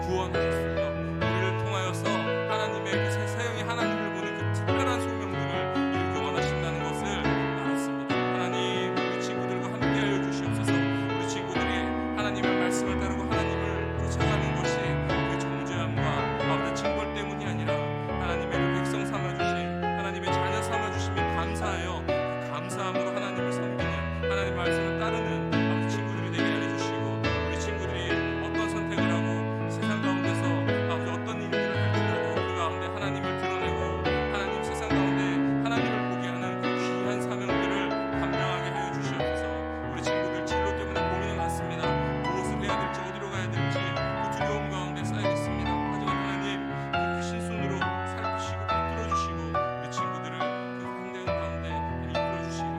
구원하셨습니다. 우리를 통하여서 하나님의 그 세상에 하나님을 보는 그 특별한 소명들을 이루기 원하신다는 것을 알았습니다. 하나님, 우리 친구들과 함께하여 주시옵소서. 우리 친구들이 하나님의 말씀을 따르고 하나님을 쫓아가는 것이 그 정죄함과 아버지 징벌 때문이 아니라 하나님의 그 백성 삼아주신, 하나님의 자녀 삼아주심이 감사하여 그 감사함으로 하나님을 섬기는, 하나님 말씀을 따르는 아버지 친구들이 되게 해주시고, 우리 친구들이 어떤 선택을 하고 세상 가운데서 아버지 어떤 일들을 할지라도 그 가운데 하나님을 드러내고 하나님 세상 가운데 하나님을 보게 하는 그 귀한 사명들을 감당하게 하여 주시옵소서. 우리 친구들 진로 때문에 고민이 많습니다. 무엇을 해야 될지, 어디로 가야 될지 그 두려움 가운데 쌓여 있습니다. 하지만 하나님 그 크신 손으로 살피시고 붙들어 주시고 우리 친구들을 그 환경 가운데 이끌어 주시기를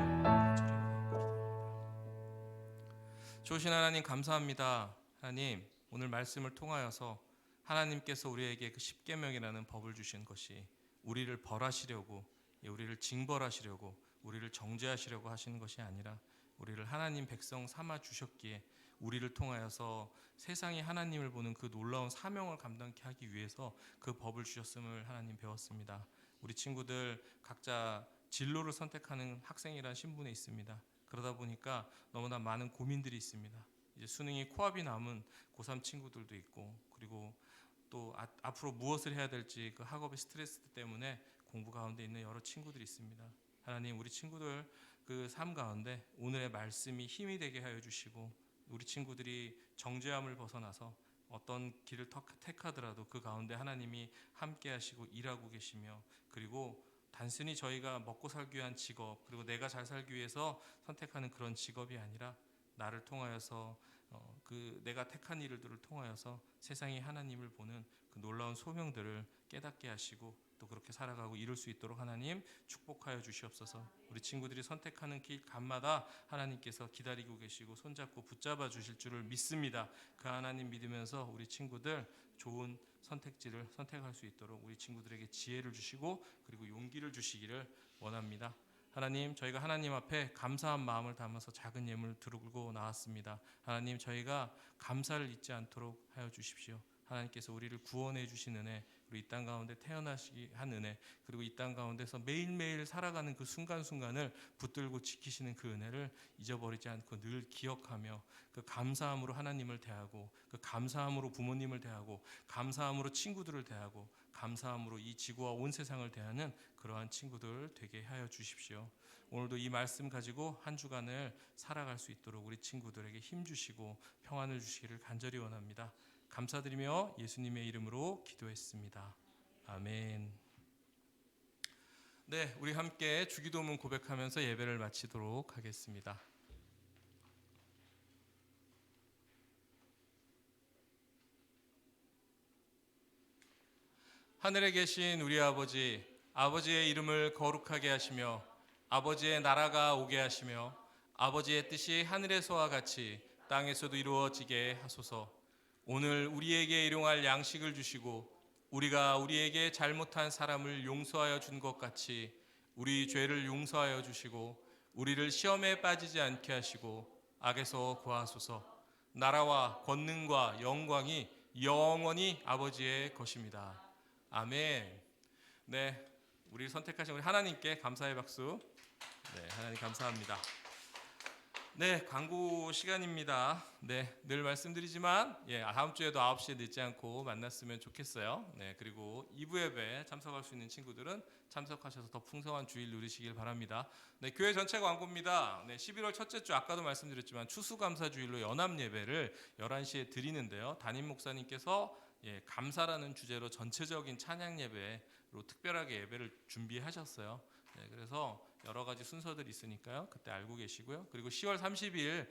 좋으신 하나님 감사합니다. 하나님, 오늘 말씀을 통하여서 하나님께서 우리에게 그 십계명이라는 법을 주신 것이 우리를 벌하시려고, 우리를 징벌하시려고, 우리를 정죄하시려고 하시는 것이 아니라 우리를 하나님 백성 삼아 주셨기에 우리를 통하여서 세상이 하나님을 보는 그 놀라운 사명을 감당케 하기 위해서 그 법을 주셨음을 하나님 배웠습니다. 우리 친구들 각자 진로를 선택하는 학생이라는 신분에 있습니다. 그러다 보니까 너무나 많은 고민들이 있습니다. 이제 수능이 코앞이 남은 고3 친구들도 있고, 그리고 또 앞으로 무엇을 해야 될지 그 학업의 스트레스 때문에 공부 가운데 있는 여러 친구들이 있습니다. 하나님, 우리 친구들 그 삶 가운데 오늘의 말씀이 힘이 되게 하여 주시고, 우리 친구들이 정죄함을 벗어나서 어떤 길을 택하더라도 그 가운데 하나님이 함께 하시고 일하고 계시며, 그리고 단순히 저희가 먹고 살기 위한 직업, 그리고 내가 잘 살기 위해서 선택하는 그런 직업이 아니라 나를 통하여서 그 내가 택한 일들을 통하여서 세상이 하나님을 보는 그 놀라운 소명들을 깨닫게 하시고 또 그렇게 살아가고 이룰 수 있도록 하나님 축복하여 주시옵소서. 우리 친구들이 선택하는 길 간마다 하나님께서 기다리고 계시고 손잡고 붙잡아 주실 줄을 믿습니다. 그 하나님 믿으면서 우리 친구들 좋은 선택지를 선택할 수 있도록 우리 친구들에게 지혜를 주시고 그리고 용기를 주시기를 원합니다. 하나님, 저희가 하나님 앞에 감사한 마음을 담아서 작은 예물을 들고 나왔습니다. 하나님, 저희가 감사를 잊지 않도록 하여 주십시오. 하나님께서 우리를 구원해 주신 은혜, 그리고 이 땅 가운데 태어나시기 한 은혜, 그리고 이 땅 가운데서 매일매일 살아가는 그 순간순간을 붙들고 지키시는 그 은혜를 잊어버리지 않고 늘 기억하며 그 감사함으로 하나님을 대하고, 그 감사함으로 부모님을 대하고, 감사함으로 친구들을 대하고, 감사함으로 이 지구와 온 세상을 대하는 그러한 친구들 되게 하여 주십시오. 오늘도 이 말씀 가지고 한 주간을 살아갈 수 있도록 우리 친구들에게 힘 주시고 평안을 주시기를 간절히 원합니다. 감사드리며 예수님의 이름으로 기도했습니다. 아멘. 네, 우리 함께 주기도문 고백하면서 예배를 마치도록 하겠습니다. 하늘에 계신 우리 아버지, 아버지의 이름을 거룩하게 하시며 아버지의 나라가 오게 하시며 아버지의 뜻이 하늘에서와 같이 땅에서도 이루어지게 하소서. 오늘 우리에게 일용할 양식을 주시고 우리가 우리에게 잘못한 사람을 용서하여 준 것 같이 우리 죄를 용서하여 주시고 우리를 시험에 빠지지 않게 하시고 악에서 구하소서. 나라와 권능과 영광이 영원히 아버지의 것입니다. 아멘. 네, 우리 선택하신 우리 하나님께 감사의 박수. 네, 하나님 감사합니다. 네, 광고 시간입니다. 네, 늘 말씀드리지만 다음 주에도 9시에 늦지 않고 만났으면 좋겠어요. 네, 그리고 2부 예배 참석할 수 있는 친구들은 참석하셔서 더 풍성한 주일 누리시길 바랍니다. 네, 교회 전체 광고입니다. 네, 11월 첫째 주 아까도 말씀드렸지만 추수감사주일로 연합 예배를 11시에 드리는데요. 담임 목사님께서 감사라는 주제로 전체적인 찬양 예배로 특별하게 예배를 준비하셨어요. 네, 그래서 여러 가지 순서들이 있으니까요. 그때 알고 계시고요. 그리고 10월 30일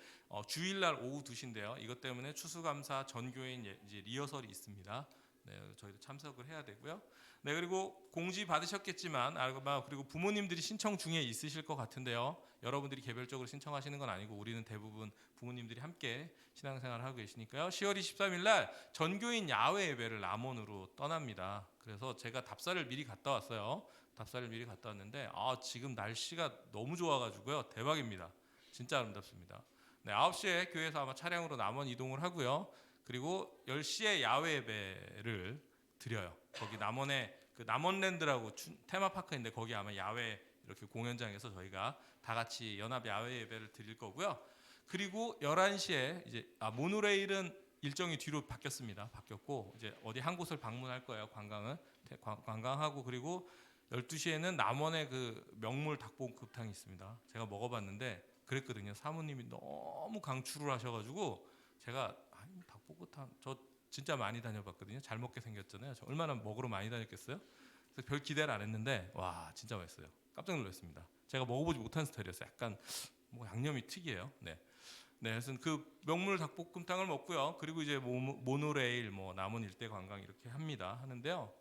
주일날 오후 2시인데요. 이것 때문에 추수감사 전교인 이제 리허설이 있습니다. 네, 저희도 참석을 해야 되고요. 네, 그리고 공지 받으셨겠지만 그리고 부모님들이 신청 중에 있으실 것 같은데요. 여러분들이 개별적으로 신청하시는 건 아니고 우리는 대부분 부모님들이 함께 신앙생활을 하고 계시니까요. 10월 23일 날 전교인 야외 예배를 남원으로 떠납니다. 그래서 제가 답사를 미리 갔다 왔어요. 답사를 미리 갔다 왔는데 지금 날씨가 너무 좋아가지고요. 대박입니다. 진짜 아름답습니다. 네, 9시에 교회에서 아마 차량으로 남원 이동을 하고요. 그리고 10시에 야외 예배를 드려요. 거기 남원에 그 남원랜드라고 테마파크인데 거기 아마 야외 이렇게 공연장에서 저희가 다 같이 연합 야외 예배를 드릴 거고요. 그리고 11시에 이제 모노레일은 일정이 뒤로 바뀌었습니다. 바뀌었고 이제 어디 한 곳을 방문할 거예요. 관광하고 그리고 12시에는 남원의 그 명물 닭볶음탕이 있습니다. 제가 먹어봤는데 그랬거든요. 사모님이 너무 강추를 하셔가지고 제가 닭볶음탕 저 진짜 많이 다녀봤거든요. 잘 먹게 생겼잖아요. 저 얼마나 먹으러 많이 다녔겠어요? 그래서 별 기대를 안 했는데 와 진짜 맛있어요. 깜짝 놀랐습니다. 제가 먹어보지 못한 스타일이었어요. 약간 양념이 특이해요. 네. 네, 그래서 그 명물 닭볶음탕을 먹고요. 그리고 이제 모노레일, 남원 일대 관광 이렇게 하는데요.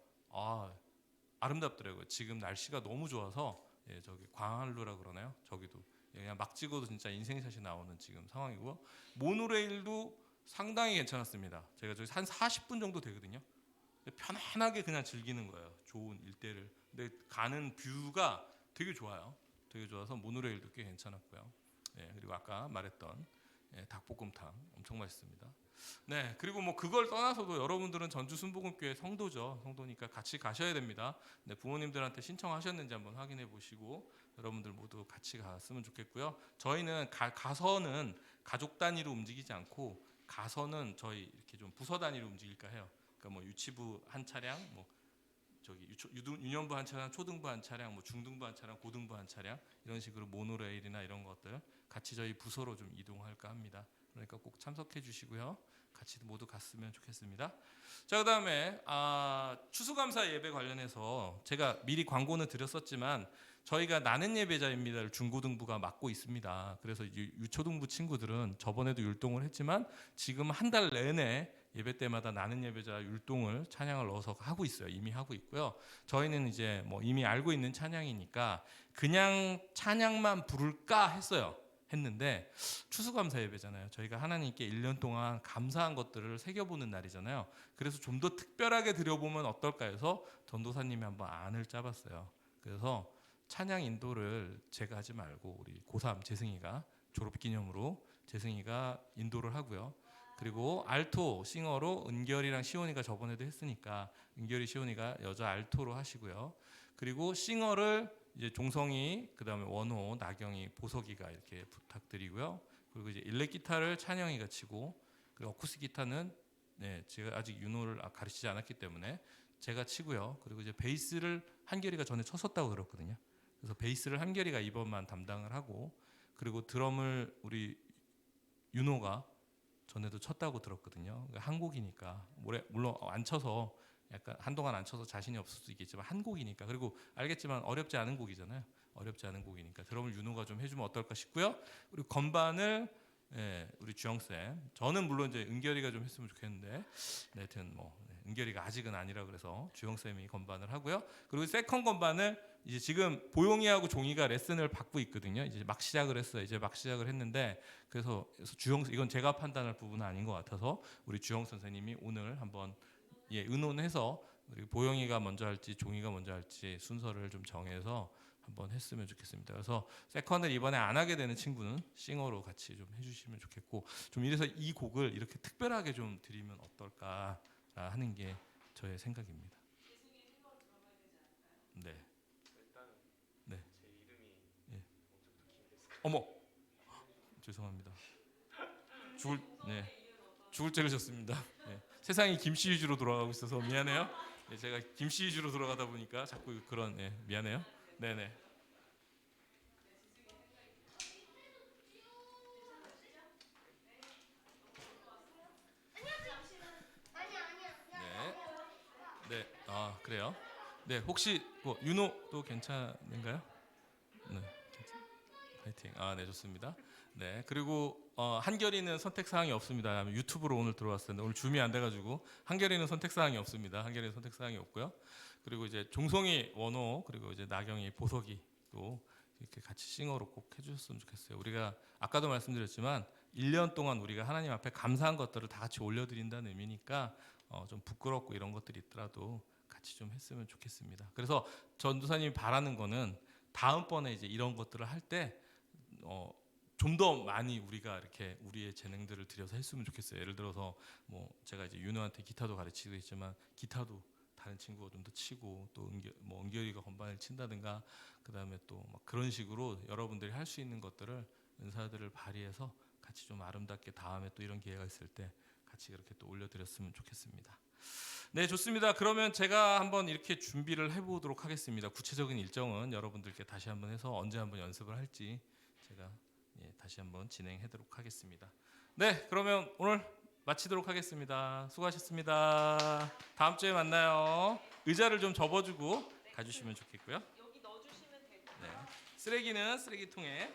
아름답더라고요. 지금 날씨가 너무 좋아서 저기 광안루라 그러나요? 저기도 그냥 막 찍어도 진짜 인생샷이 나오는 지금 상황이고요. 모노레일도 상당히 괜찮았습니다. 제가 저기 한 40분 정도 되거든요. 편안하게 그냥 즐기는 거예요. 좋은 일대를. 근데 가는 뷰가 되게 좋아요. 되게 좋아서 모노레일도 꽤 괜찮았고요. 예, 그리고 아까 말했던 닭볶음탕 엄청 맛있습니다. 네, 그리고 뭐 그걸 떠나서도 여러분들은 전주 순복음교회 성도죠. 성도니까 같이 가셔야 됩니다. 네, 부모님들한테 신청하셨는지 한번 확인해 보시고 여러분들 모두 같이 갔으면 좋겠고요. 저희는 가서는 가족 단위로 움직이지 않고 가서는 저희 이렇게 좀 부서 단위로 움직일까 해요. 그러니까 뭐 유치부 한 차량, 뭐 저기 유년부 한 차량, 초등부 한 차량, 뭐 중등부 한 차량, 고등부 한 차량 이런 식으로 모노레일이나 이런 것들 같이 저희 부서로 좀 이동할까 합니다. 그러니까 꼭 참석해 주시고요. 같이 모두 갔으면 좋겠습니다. 자, 그다음에 추수감사 예배 관련해서 제가 미리 광고는 드렸었지만 저희가 나는 예배자입니다를 중고등부가 맡고 있습니다. 그래서 유초등부 친구들은 저번에도 율동을 했지만 지금 한 달 내내 예배 때마다 나는 예배자 율동을 찬양을 넣어서 하고 있어요. 이미 하고 있고요. 저희는 이제 뭐 이미 알고 있는 찬양이니까 그냥 찬양만 부를까 했는데 추수감사 예배잖아요. 저희가 하나님께 1년 동안 감사한 것들을 새겨보는 날이잖아요. 그래서 좀 더 특별하게 드려보면 어떨까 해서 전도사님이 한번 안을 짜봤어요. 그래서 찬양 인도를 제가 하지 말고 우리 고3 재승이가 졸업기념으로 재승이가 인도를 하고요. 그리고 알토 싱어로 은결이랑 시온이가 저번에도 했으니까 은결이 시온이가 여자 알토로 하시고요. 그리고 싱어를 이제 종성이, 그다음에 원호, 나경이, 보석이가 이렇게 부탁드리고요. 그리고 이제 일렉 기타를 찬영이가 치고, 그리고 어쿠스틱 기타는 제가 아직 윤호를 가르치지 않았기 때문에 제가 치고요. 그리고 이제 베이스를 한결이가 전에 쳤었다고 들었거든요. 그래서 베이스를 한결이가 이번만 담당을 하고, 그리고 드럼을 우리 윤호가 전에도 쳤다고 들었거든요. 한 곡이니까 물론 안 쳐서 약간 한동안 안 쳐서 자신이 없을 수도 있겠지만 한 곡이니까, 그리고 알겠지만 어렵지 않은 곡이잖아요. 어렵지 않은 곡이니까 드럼을 윤호가 좀 해주면 어떨까 싶고요. 그리고 건반을 우리 주영쌤, 저는 물론 이제 은결이가 좀 했으면 좋겠는데 하여튼 뭐 은결이가 아직은 아니라 그래서 주영쌤이 건반을 하고요. 그리고 세컨 건반을 이제 지금 보용이하고 종이가 레슨을 받고 있거든요. 이제 막 시작을 했어요. 이제 막 시작을 했는데 그래서 이건 제가 판단할 부분은 아닌 것 같아서 우리 주영 선생님이 오늘 한번 의논해서 우리 보영이가 먼저 할지 종이가 먼저 할지 순서를 좀 정해서 한번 했으면 좋겠습니다. 그래서 세컨을 이번에 안 하게 되는 친구는 싱어로 같이 좀 해주시면 좋겠고, 좀 이래서 이 곡을 이렇게 특별하게 좀 드리면 어떨까 하는 게 저의 생각입니다. 네. 네.
제 이름이 엄청 긴데요.
어머, 죄송합니다. 죽을 죄를 졌습니다. 세상이 김씨 위주로 돌아가고 있어서 미안해요. 제가 김씨 위주로 돌아가다 보니까 자꾸 그런 미안해요. 네네. 네. 그래요. 네, 혹시 뭐 윤호도 괜찮은가요? 네. 파이팅. 네, 좋습니다. 네, 그리고 한결이는 선택 사항이 없습니다. 유튜브로 오늘 들어왔었는데 오늘 줌이 안 돼가지고 한결이는 선택 사항이 없습니다. 한결이는 선택 사항이 없고요. 그리고 이제 종송이, 원호, 그리고 이제 나경이, 보석이 또 이렇게 같이 싱어로 꼭 해주셨으면 좋겠어요. 우리가 아까도 말씀드렸지만 1년 동안 우리가 하나님 앞에 감사한 것들을 다 같이 올려드린다는 의미니까 좀 부끄럽고 이런 것들이 있더라도 같이 좀 했으면 좋겠습니다. 그래서 전도사님이 바라는 거는 다음번에 이제 이런 것들을 할 때 좀 더 많이 우리가 이렇게 우리의 재능들을 들여서 했으면 좋겠어요. 예를 들어서 뭐 제가 이제 윤호한테 기타도 가르치고 있지만 기타도 다른 친구가 좀 더 치고, 또 은결이가 건반을 친다든가, 그다음에 또 막 그런 식으로 여러분들이 할 수 있는 것들을 은사들을 발휘해서 같이 좀 아름답게 다음에 또 이런 기회가 있을 때 같이 그렇게 또 올려드렸으면 좋겠습니다. 네, 좋습니다. 그러면 제가 한번 이렇게 준비를 해보도록 하겠습니다. 구체적인 일정은 여러분들께 다시 한번 해서 언제 한번 연습을 할지 제가 다시 한번 진행하도록 하겠습니다. 네, 그러면 오늘 마치도록 하겠습니다. 수고하셨습니다. 다음 주에 만나요. 의자를 좀 접어주고 가주시면 좋겠고요.
여기 넣어주시면 되고.
네, 쓰레기는 쓰레기통에